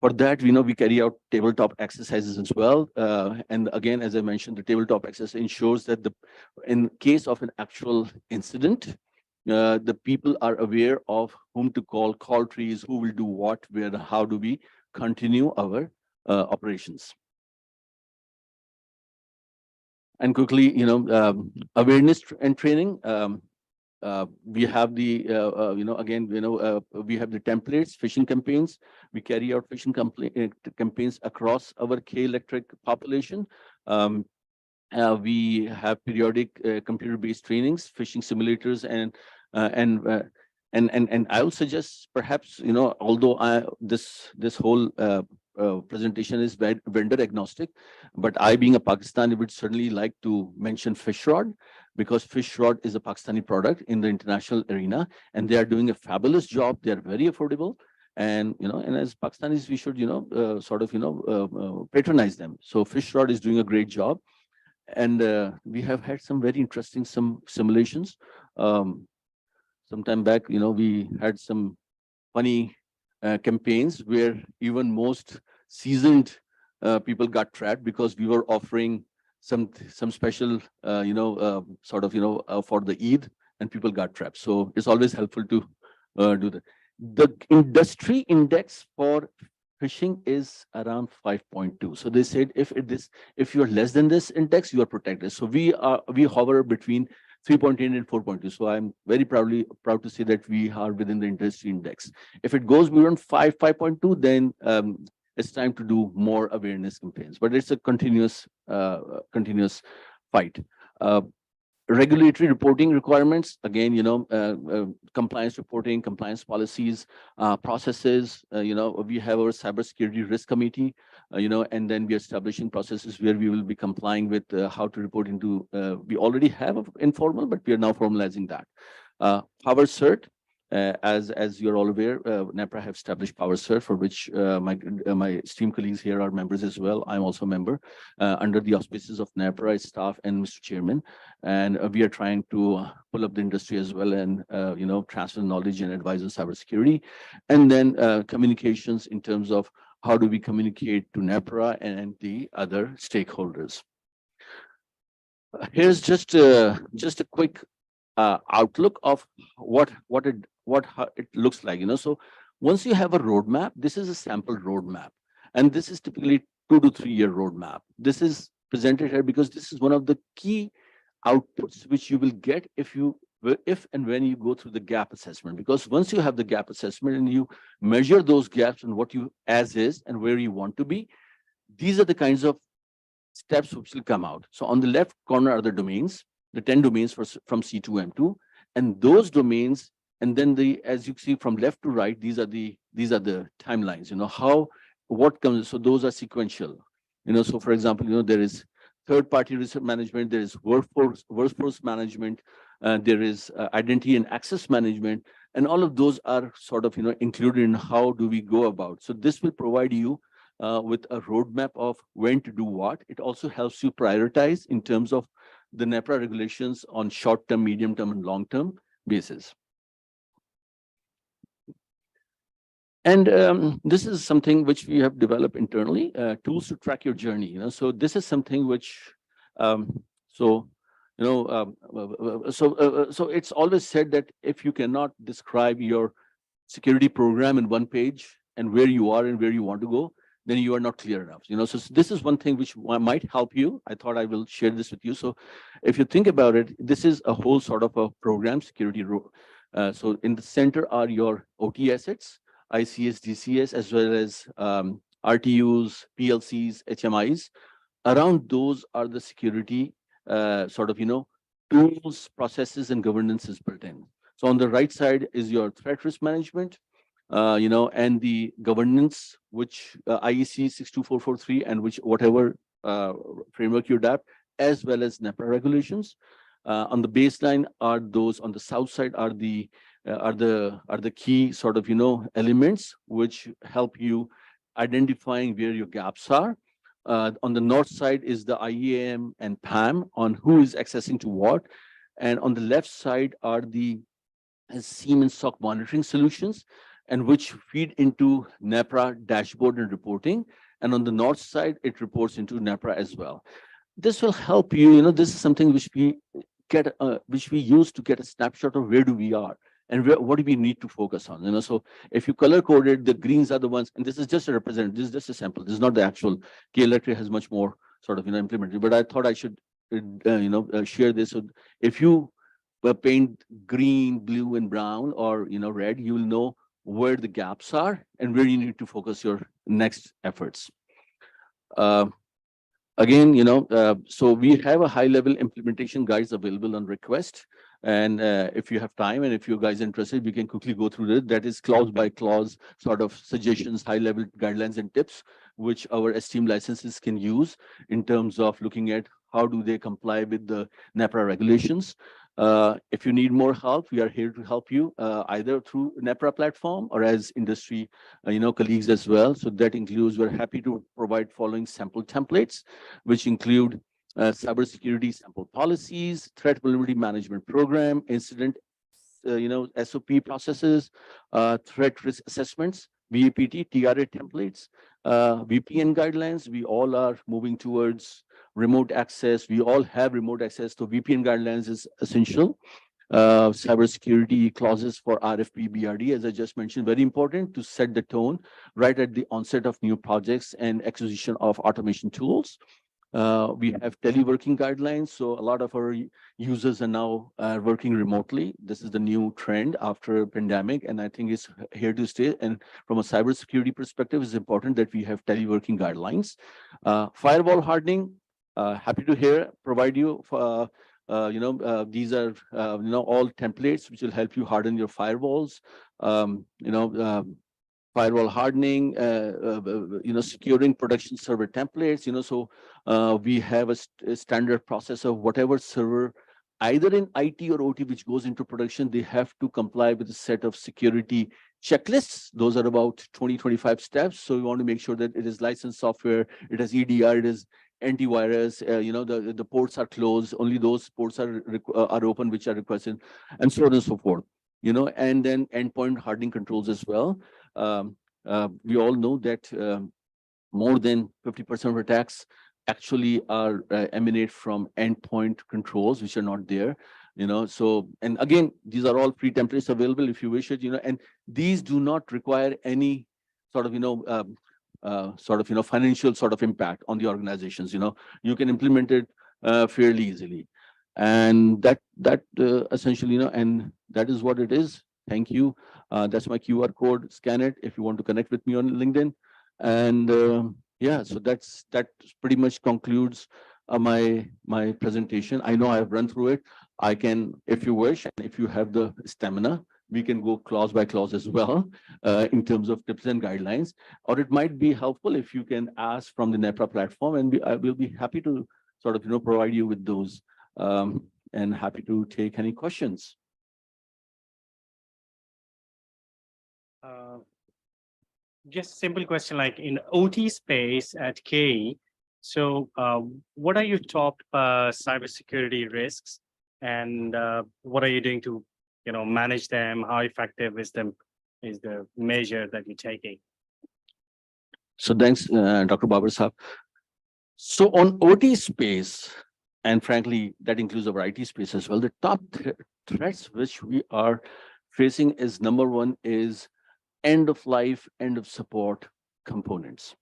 For that, we carry out tabletop exercises as well. And again, as I mentioned, the tabletop exercise ensures that in case of an actual incident, the people are aware of whom to call trees, who will do what, where, how do we continue our operations. And quickly, awareness and training. We have the, we have the templates, phishing campaigns. We carry out phishing campaigns across our K Electric population. We have periodic computer-based trainings, phishing simulators, and I would suggest perhaps, although this whole presentation is vendor agnostic, but I, being a Pakistani, would certainly like to mention Fishrod, because Fishrod is a Pakistani product in the international arena, and they are doing a fabulous job. They are very affordable, and and as Pakistanis, we should patronize them. So Fishrod is doing a great job, and we have had some very interesting simulations. Some time back, we had some funny campaigns where even most seasoned people got trapped because we were offering some special, for the Eid, and people got trapped. So it's always helpful to do that. The industry index for phishing is around 5.2. So they said if you're less than this index, you are protected. So we hover between 3.8 and 4.2. So I'm very proud to say that we are within the industry index. If it goes beyond 5.2, then it's time to do more awareness campaigns. But it's a continuous fight. Regulatory reporting requirements, again, compliance reporting, compliance policies, processes. We have our cybersecurity risk committee, and then we are establishing processes where we will be complying with how to report into. We already have informal, but we are now formalizing that. Power cert. As you're all aware, NEPRA have established Power Cert, for which my esteemed colleagues here are members as well. I'm also a member under the auspices of NEPRA, its staff, and Mr. Chairman. And we are trying to pull up the industry as well, and transfer knowledge and advise on cybersecurity, and then communications in terms of how do we communicate to NEPRA and the other stakeholders. Here's just a quick outlook of what it looks like. So once you have a roadmap, this is a sample roadmap, and this is typically 2 to 3 year roadmap. This is presented here because this is one of the key outputs which you will get if and when you go through the gap assessment. Because once you have the gap assessment and you measure those gaps and what you as is and where you want to be, these are the kinds of steps which will come out. So on the left corner are the domains, the 10 domains from C2M2, and those domains, and then as you see from left to right, these are the timelines. What comes. So those are sequential. So for example, there is third-party risk management, there is workforce management, there is identity and access management, and all of those are sort of included in how do we go about. So this will provide you with a roadmap of when to do what. It also helps you prioritize in terms of the NEPRA regulations on short-term, medium-term, and long-term basis. And this is something which we have developed internally, tools to track your journey. So this is something which, so it's always said that if you cannot describe your security program in one page and where you are and where you want to go, then you are not clear enough. So this is one thing which might help you. I thought I will share this with you. So if you think about it, this is a whole sort of a program security. So in the center are your OT assets, ICS, DCS, as well as RTUs, PLCs, HMIs. Around those are the security tools, processes, and governance is built in. So on the right side is your threat risk management, and the governance, which IEC 62443 and which whatever framework you adapt, as well as NEPRA regulations. On the baseline are those, on the south side are the key elements which help you identifying where your gaps are. On the north side is the IAM and PAM on who is accessing to what. And on the left side are the SIEM and SOC monitoring solutions, and which feed into NEPRA dashboard and reporting. And on the north side, it reports into NEPRA as well. This will help you. This is something which we use to get a snapshot of where do we are and what do we need to focus on. So if you color coded, the greens are the ones, and this is just a representative. This is just a sample. This is not the actual. K-Electric has much more implemented. But I thought I should share this. So if you paint green, blue, and brown, or red, you will know where the gaps are and where you need to focus your next efforts. Again, so we have a high-level implementation guides available on request. And if you have time and if you guys are interested, we can quickly go through it. That is clause by clause suggestions, high-level guidelines and tips, which our esteemed licenses can use in terms of looking at how do they comply with the NEPRA regulations. If you need more help, we are here to help you either through NEPRA platform or as industry, colleagues as well. So that includes, we're happy to provide following sample templates, which include cybersecurity sample policies, threat vulnerability management program, incident, SOP processes, threat risk assessments, VAPT, TRA templates, VPN guidelines. We all are moving towards remote access. We all have remote access, so VPN guidelines is essential. Cybersecurity clauses for RFP, BRD, as I just mentioned, very important to set the tone right at the onset of new projects and acquisition of automation tools. We have teleworking guidelines. So a lot of our users are now working remotely. This is the new trend after pandemic, and I think it's here to stay. And from a cybersecurity perspective, it's important that we have teleworking guidelines. Firewall hardening, happy to provide you for, these are, all templates which will help you harden your firewalls. Firewall hardening, securing production server templates, so we have a standard process of whatever server, either in IT or OT, which goes into production, they have to comply with a set of security checklists. Those are about 20-25 steps. So we want to make sure that it is licensed software, it has EDR, it is antivirus, the ports are closed, only those ports are open which are requested, and so on and so forth. And then endpoint hardening controls as well. We all know that more than 50% of attacks actually are emanate from endpoint controls, which are not there. So, and again, these are all free templates available if you wish it. And these do not require any financial impact on the organizations. You can implement it fairly easily, and that essentially, and that is what it is. Thank you. That's my QR code. Scan it if you want to connect with me on LinkedIn. And yeah, so that pretty much concludes my presentation. I know I have run through it. I can, if you wish, and if you have the stamina, we can go clause by clause as well in terms of tips and guidelines. Or it might be helpful if you can ask from the NEPRA platform, and I will be happy to provide you with those, and happy to take any questions. Just simple question, like in OT space at KE, so what are your top cybersecurity risks, and what are you doing to manage them? How effective is the measure that you're taking? So thanks, Dr. Babar Sahab. So on OT space, and frankly, that includes our IT space as well, the top threats which we are facing is, number one is end of life, end of support components.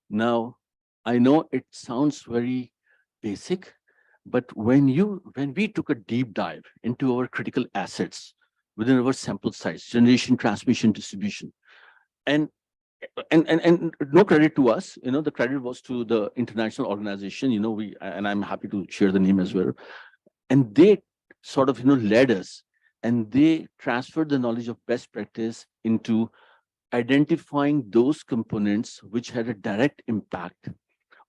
Now, I know it sounds very basic, but when we took a deep dive into our critical assets within our sample size, generation, transmission, distribution, and no credit to us, the credit was to the international organization, and I'm happy to share the name as well. And they sort of, led us, and they transferred the knowledge of best practice into identifying those components which had a direct impact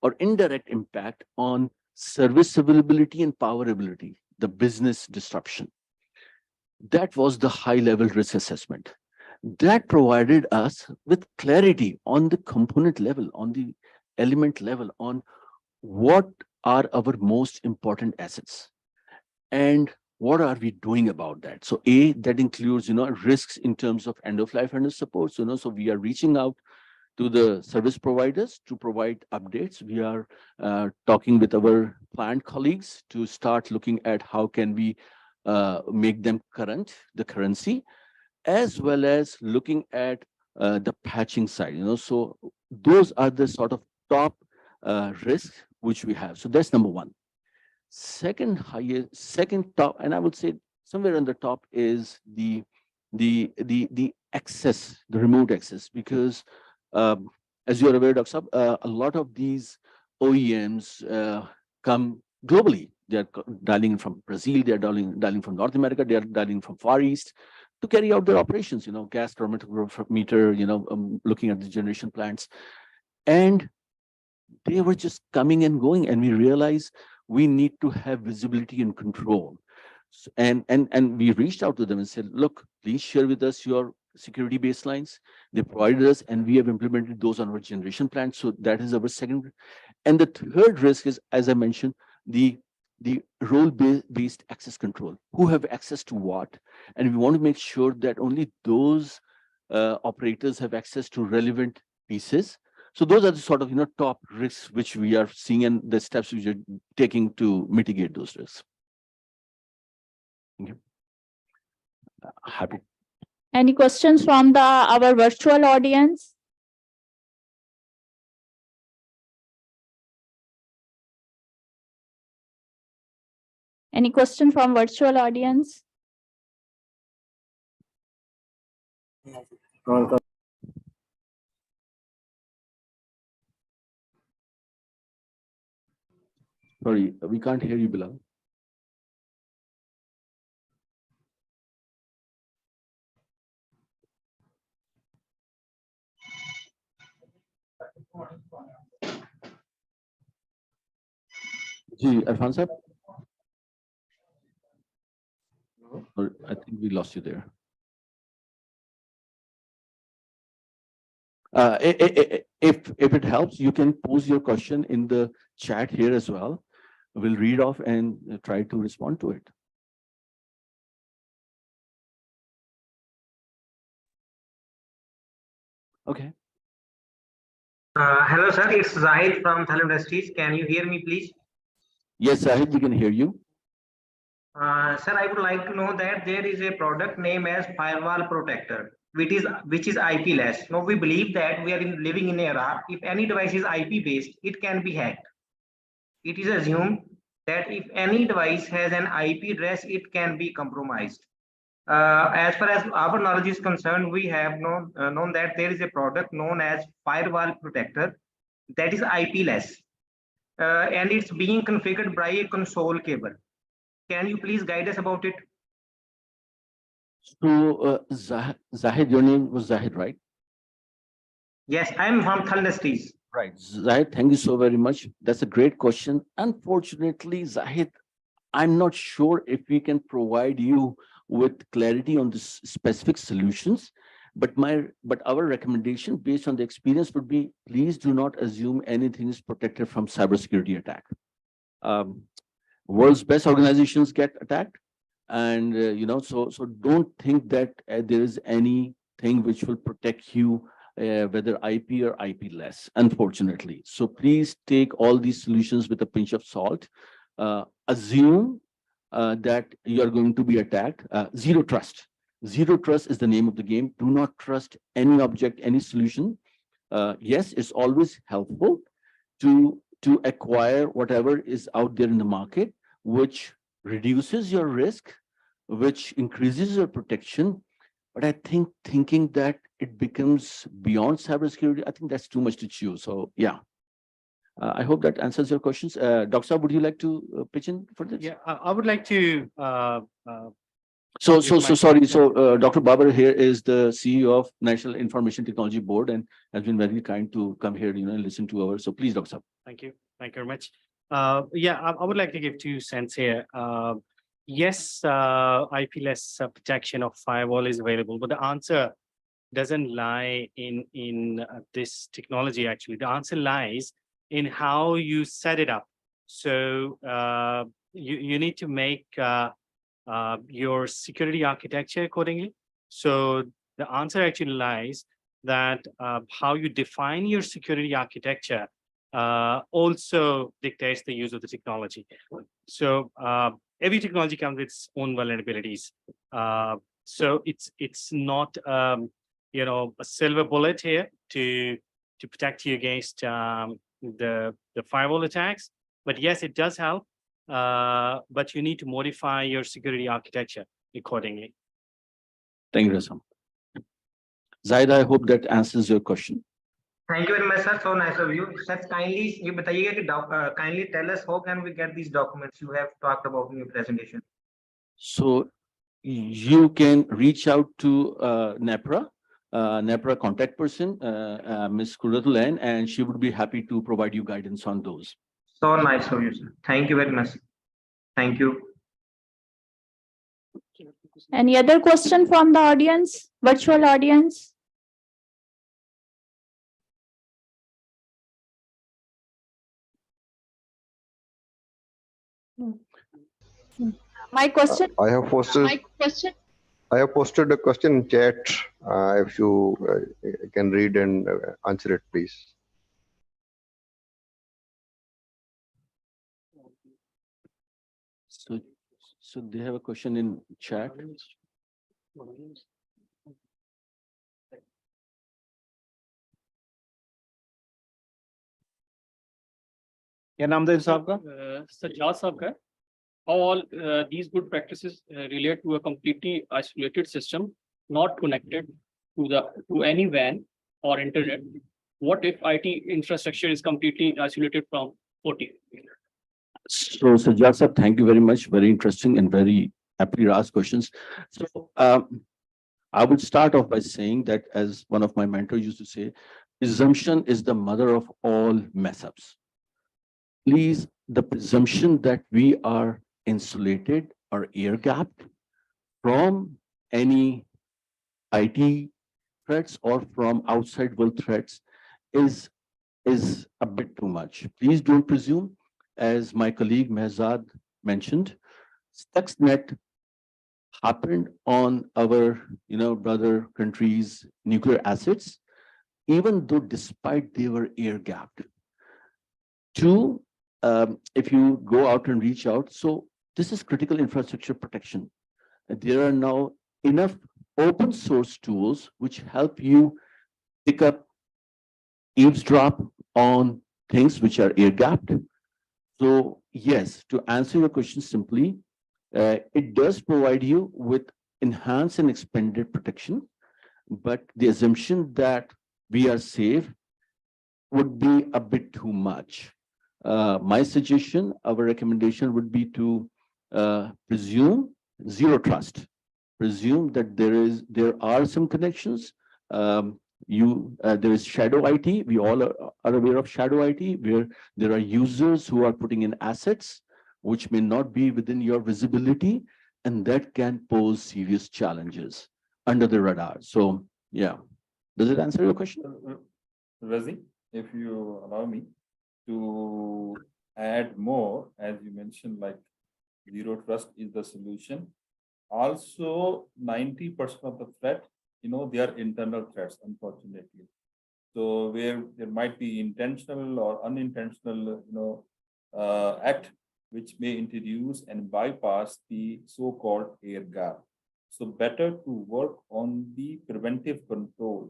or indirect impact on service availability and power ability, the business disruption. That was the high level risk assessment. That provided us with clarity on the component level, on the element level, on what are our most important assets and what are we doing about that. So that includes, risks in terms of end of life and support. So we are reaching out to the service providers to provide updates. We are talking with our plant colleagues to start looking at how can we make them the currency, as well as looking at the patching side. So those are the sort of top risks which we have. So that's number one. Second top, and I would say somewhere on the top is the access, the remote access, because as you are aware, Dr. Saab, a lot of these OEMs come globally. They are dialing in from Brazil, they are dialing from North America, they are dialing from Far East to carry out their operations, gas chronometer, looking at the generation plants. And they were just coming and going, and we realized we need to have visibility and control. And we reached out to them and said, look, please share with us your security baselines. They provided us, and we have implemented those on our generation plan. So that is our second. And the third risk is, as I mentioned, the role-based access control. Who have access to what? And we want to make sure that only those operators have access to relevant pieces. So those are the sort of top risks which we are seeing and the steps which are taking to mitigate those risks. Thank you. Happy. Any questions from our virtual audience? Any question from virtual audience? Sorry, we can't hear you, Bilal. Ji, Irfan sir? I think we lost you there. If it helps, you can pose your question in the chat here as well. We'll read off and try to respond to it. Okay. Hello, sir. It's Zahid from Thal Industries. Can you hear me, please? Yes, Zahid, we can hear you. Sir, I would like to know that there is a product named as firewall protector, which is IP-less. Now, we believe that we are living in an era. If any device is IP-based, it can be hacked. It is assumed that if any device has an IP address, it can be compromised. As far as our knowledge is concerned, we have known that there is a product known as firewall protector that is IP-less, and it's being configured by a console cable. Can you please guide us about it? So, Zahid, your name was Zahid, right? Yes, I'm from Thal Industries. Right. Zahid, thank you so very much. That's a great question. Unfortunately, Zahid, I'm not sure if we can provide you with clarity on the specific solutions, but our recommendation based on the experience would be, please do not assume anything is protected from cybersecurity attack. World's best organizations get attacked, and so don't think that there is anything which will protect you, whether IP or IP less, unfortunately. So please take all these solutions with a pinch of salt. Assume that you are going to be attacked. Zero trust. Zero trust is the name of the game. Do not trust any object, any solution. yes, it's always helpful to acquire whatever is out there in the market, which reduces your risk, which increases your protection. But I think thinking that it becomes beyond cybersecurity, I think that's too much to choose. So yeah, I hope that answers your questions. Dr. Saab, would you like to pitch in for this? Yeah, I would like to So If my sorry. question- So Dr. Babar here is the CEO of National Information Technology Board and has been very kind to come here, and listen to our. So please, Dr. Saab. Thank you. Thank you very much. Yeah, I would like to give 2 cents here. Yes, IP-less protection of firewall is available, but the answer doesn't lie in this technology. Actually, the answer lies in how you set it up. So you need to make your security architecture accordingly. So the answer actually lies that how you define your security architecture also dictates the use of the technology. So every technology comes with its own vulnerabilities. So it's not a silver bullet here to protect you against the firewall attacks. But yes, it does help. But you need to modify your security architecture accordingly. Thank you, Rasam. Zaid, I hope that answers your question. Thank you very much, sir. So nice of you. Sir, kindly ये बताइएगा कि kindly tell us how can we get these documents you have talked about in your presentation. So you can reach out to NEPRA, NEPRA contact person, Ms. Kuratul N, and she would be happy to provide you guidance on those. So nice of you, sir. Thank you very much. Thank you. Any other question from the audience, virtual audience? My question. I have posted a question in chat. If you can read and answer it, please. So they have a question in chat. क्या नाम था साहब का? सज्जाद साहब का. How all these good practices relate to a completely isolated system, not connected to any WAN or internet? What if IT infrastructure is completely isolated from OT? So Sajjad sir, thank you very much. Very interesting and very happily asked questions. So I would start off by saying that, as one of my mentors used to say, presumption is the mother of all mess ups. Please, the presumption that we are insulated or air gapped from any IT threats or from outside world threats is a bit too much. Please don't presume. As my colleague Mehzad mentioned, Stuxnet happened on our brother countries' nuclear assets, even though despite they were air gapped. Two, if you go out and reach out, so this is critical infrastructure protection. There are now enough open source tools which help you pick up, eavesdrop on things which are air gapped. So yes, to answer your question simply, it does provide you with enhanced and expanded protection, but the assumption that we are safe would be a bit too much. My suggestion, our recommendation would be to presume zero trust. Presume that there are some connections. There is shadow IT. We all are aware of shadow IT, where there are users who are putting in assets which may not be within your visibility, and that can pose serious challenges under the radar. So yeah, does it answer your question? Razi, if you allow me to add more, as you mentioned, like zero trust is the solution. Also, 90% of the threat, they are internal threats, unfortunately. So where there might be intentional or unintentional, act which may introduce and bypass the so-called air gap. So better to work on the preventive control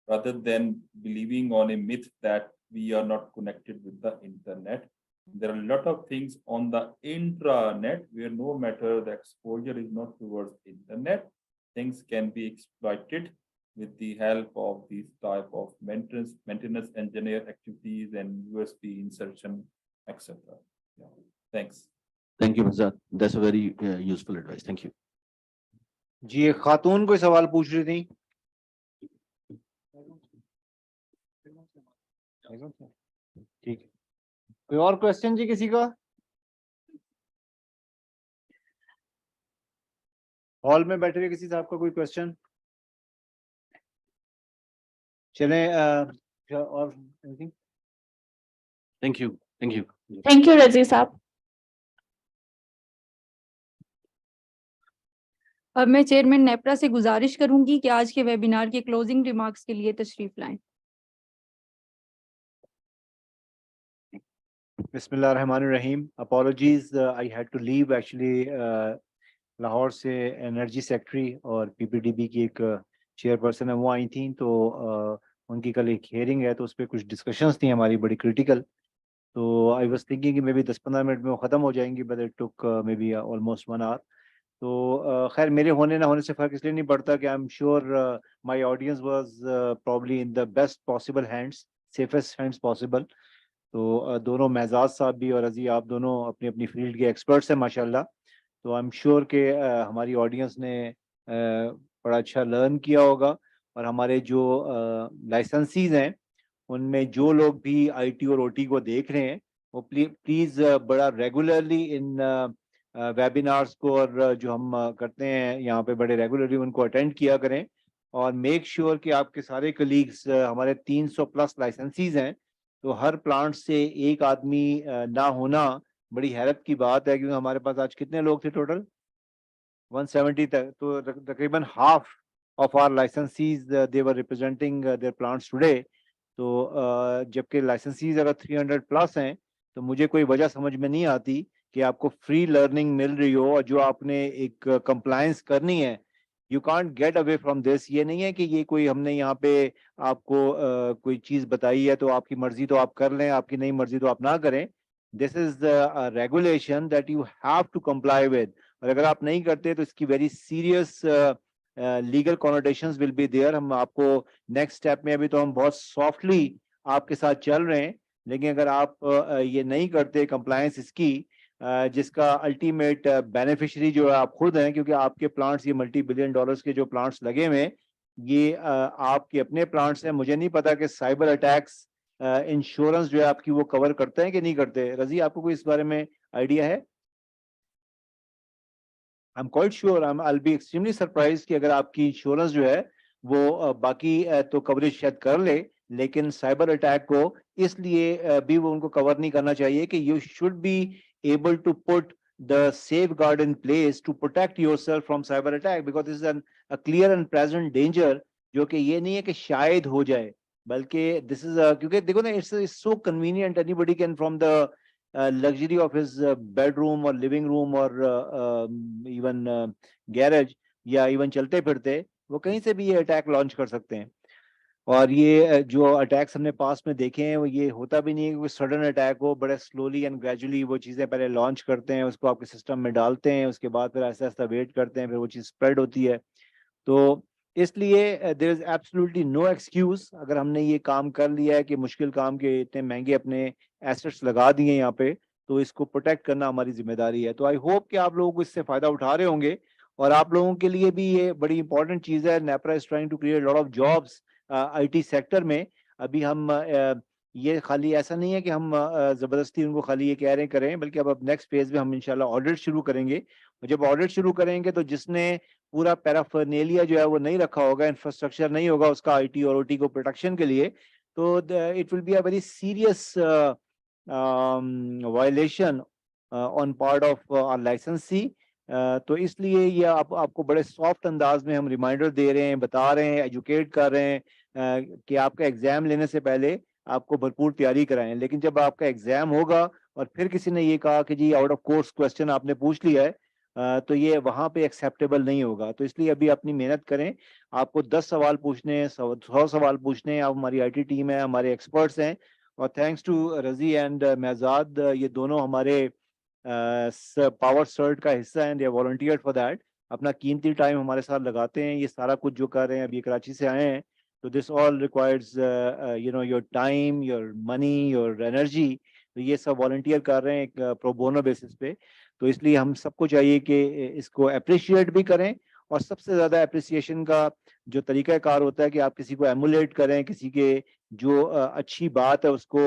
rather than believing on a myth that we are not connected with the internet. There are a lot of things on the intranet where no matter the exposure is not towards internet, things can be exploited with the help of these type of maintenance engineer activities and USB insertion, etc. Yeah. Thanks. Thank you, Mehzad. That's a very useful advice. Thank you. جی ایک خاتون کوئی سوال پوچھ رہی تھی. ٹھیک ہے, کوئی اور کوشچن جی کسی کا؟ ہال میں بیٹھے ہوئے کسی صاحب کا کوئی کوشچن؟ چلیں اور Thank you. Thank you. Thank you, Razi Saab. اب میں چیئرمین نیپرا سے گزارش کروں گی کہ آج کے ویبینار کے کلوزنگ ریمارکس کے لیے تشریف لائیں. بسم اللہ الرحمن الرحیم. Apologies, I had to leave actually. Lahore سے انرجی سیکٹری اور پی پی ڈی بی کی ایک چیئر پرسن ہے, وہ آئی تھیں, تو ان کی کل ایک ہیئرنگ ہے, تو اس پہ کچھ ڈسکشنز تھیں ہماری بڑی کریٹیکل. تو آئی واز تھنکنگ کہ مے بی 10-15 منٹ میں وہ ختم ہو جائیں گی, but it took may be almost 1 hour. تو خیر میرے ہونے نہ ہونے سے فرق اس لیے نہیں پڑتا کہ I am sure my audience was probably in the best possible hands, safest hands possible. تو دونوں مہزاد صاحب بھی اور رضی, آپ دونوں اپنی اپنی فیلڈ کے ایکسپرٹس ہیں ماشاء اللہ. تو آئی ایم شیور کہ ہماری آڈینس نے بڑا اچھا لرن کیا ہوگا. اور ہمارے جو لائسنسیز ہیں ان میں جو لوگ بھی آئی ٹی اور او ٹی کو دیکھ رہے ہیں, وہ پلیز بڑا ریگولرلی ان ویبینارز کو اور جو ہم کرتے ہیں یہاں پہ بڑے ریگولرلی ان کو اٹینڈ کیا کریں. اور میک شیور کہ آپ کے سارے کلیگس, ہمارے 300+ لائسنسیز ہیں, تو ہر پلانٹ سے ایک آدمی نہ ہونا بڑی حیرت کی بات ہے, کیونکہ ہمارے پاس آج کتنے لوگ تھے ٹوٹل 170 تک, تو تقریباً half of our licensees they were representing their plants today. تو جبکہ لائسنسیز اگر 300+ ہیں, تو مجھے کوئی وجہ سمجھ میں نہیں آتی کہ آپ کو فری لرننگ مل رہی ہو, اور جو آپ نے ایک کمپلائنس کرنی ہے, you can't get away from this. یہ نہیں ہے کہ یہ کوئی ہم نے یہاں پہ آپ کو کوئی چیز بتائی ہے تو آپ کی مرضی تو آپ کر لیں, آپ کی نہیں مرضی تو آپ نہ کریں. This is regulation that you have to comply with, اور اگر آپ نہیں کرتے تو اس کی very serious legal connotations will be there. ہم آپ کو نیکسٹ اسٹیپ میں, ابھی تو ہم بہت سافٹلی آپ کے ساتھ چل رہے ہیں, لیکن اگر آپ یہ نہیں کرتے کمپلائنس اس کی, جس کا الٹیمیٹ بینیفیشری جو ہے آپ خود ہیں, کیونکہ آپ کے پلانٹس یہ $multi-billion کے جو پلانٹس لگے ہوئے ہیں, یہ آپ کے اپنے پلانٹس ہیں. مجھے نہیں پتا کہ سائبر اٹیکس انشورنس جو ہے آپ کی وہ کور کرتے ہیں کہ نہیں کرتے. رضی, آپ کو کوئی اس بارے میں آئیڈیا ہے؟ I'm quite sure, I'll be extremely surprised کہ اگر آپ کی انشورنس جو ہے وہ باقی تو کوریج شاید کر لے, لیکن سائبر اٹیک کو اس لیے بھی وہ ان کو کور نہیں کرنا چاہیے کہ you should be able to put the safeguard in place to protect yourself from cyber attack, because this is a clear and present danger, جو کہ یہ نہیں ہے کہ شاید ہو جائے, بلکہ this is کیونکہ دیکھو نا, it's so convenient, anybody can from the luxury of his bedroom or living room or even garage یا even چلتے پھرتے وہ کہیں سے بھی یہ اٹیک لانچ کر سکتے ہیں. اور یہ جو اٹیکس ہم نے پاس میں دیکھے ہیں, وہ یہ ہوتا بھی نہیں ہے کہ کوئی سڈن اٹیک ہو, بڑے سلولی اینڈ گریجولی وہ چیزیں پہلے لانچ کرتے ہیں, اس کو آپ کے سسٹم میں ڈالتے ہیں, اس کے بعد پھر آہستہ آہستہ ویٹ کرتے ہیں, پھر وہ چیز اسپریڈ ہوتی ہے. تو اس لیے دیر از ایبسلیوٹلی نو ایکسکیوز. اگر ہم نے یہ کام کر لیا ہے کہ مشکل کام کے اتنے مہنگے اپنے ایسٹس لگا دیے یہاں پہ, تو اس کو پروٹیکٹ کرنا ہماری ذمہ داری ہے. تو آئی ہوپ کہ آپ لوگوں کو اس سے فائدہ اٹھا رہے ہوں گے, اور آپ لوگوں کے لیے بھی یہ بڑی امپورٹنٹ چیز ہے. NEPRA is trying to create lot of jobs I T sector میں. ابھی ہم یہ خالی ایسا نہیں ہے کہ ہم زبردستی ان کو خالی یہ کہہ رہے کریں, بلکہ اب نیکسٹ فیز میں ہم انشاءاللہ آڈٹ شروع کریں گے. جب آڈٹ شروع کریں گے تو جس نے پورا پیرافرنیلیا جو ہے وہ نہیں رکھا ہوگا, انفراسٹرکچر نہیں ہوگا اس کا آئی ٹی اور او ٹی کو پروٹیکشن کے لیے, تو it will be a very serious violation on part of our licensee. تو اس لیے یہ آپ کو بڑے سافٹ انداز میں ہم ریمائنڈر دے رہے ہیں, بتا رہے ہیں, ایجوکیٹ کر رہے ہیں کہ آپ کا ایگزام لینے سے پہلے آپ کو بھرپور تیاری کرائیں. لیکن جب آپ کا ایگزام ہوگا اور پھر کسی نے یہ کہا کہ جی آؤٹ آف کورس کوسچن آپ نے پوچھ لیا ہے, تو یہ وہاں پہ ایکسیپٹیبل نہیں ہوگا. تو اس لیے ابھی اپنی محنت کریں. آپ کو 10 سوال پوچھنے ہیں, 100 سوال پوچھنے ہیں. آپ ہماری آئی ٹی ٹیم ہے, ہمارے ایکسپرٹس ہیں, اور thanks to Razi and Mehzad, یہ دونوں ہمارے پاور سرٹ کا حصہ ہیں. They are volunteered for that. اپنا قیمتی ٹائم ہمارے ساتھ لگاتے ہیں. یہ سارا کچھ جو کر رہے ہیں, ابھی کراچی سے آئے ہیں, تو this all requires your time, your money, your energy. تو یہ سب والنٹیئر کر رہے ہیں ایک پرو بونو بیسس پہ. تو اس لیے ہم سب کو چاہیے کہ اس کو اپریشیٹ بھی کریں. اور سب سے زیادہ اپریسیشن کا جو طریقہ کار ہوتا ہے کہ آپ کسی کو ایمولیٹ کریں, کسی کے جو اچھی بات ہے اس کو,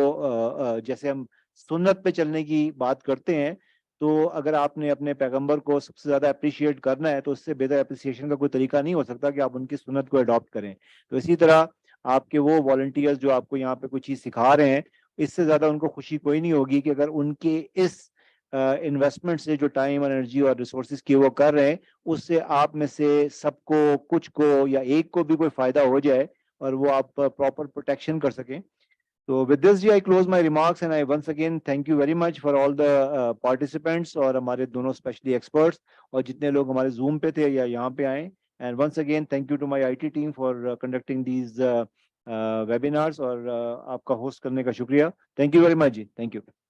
جیسے ہم سنت پہ چلنے کی بات کرتے ہیں, تو اگر آپ نے اپنے پیغمبر کو سب سے زیادہ اپریشیٹ کرنا ہے تو اس سے بہتر اپریسیشن کا کوئی طریقہ نہیں ہو سکتا کہ آپ ان کی سنت کو اڈاپٹ کریں. تو اسی طرح آپ کے وہ والنٹیئرز جو آپ کو یہاں پہ کوئی چیز سکھا رہے ہیں, اس سے زیادہ ان کو خوشی کوئی نہیں ہوگی کہ اگر ان کے اس انویسٹمنٹ سے جو ٹائم, انرجی اور ریسورسز کی وہ کر رہے ہیں, اس سے آپ میں سے سب کو, کچھ کو یا ایک کو بھی کوئی فائدہ ہو جائے اور وہ آپ پراپر پروٹیکشن کر سکیں. So with this, I close my remarks, and I once again thank you very much for all the participants اور ہمارے دونوں اسپیشلی ایکسپرٹس اور جتنے لوگ ہمارے زوم پہ تھے یا یہاں پہ آئے. And once again thank you to my IT team for conducting these webinars, اور آپ کا ہوسٹ کرنے کا شکریہ. Thank you very much. Thank you.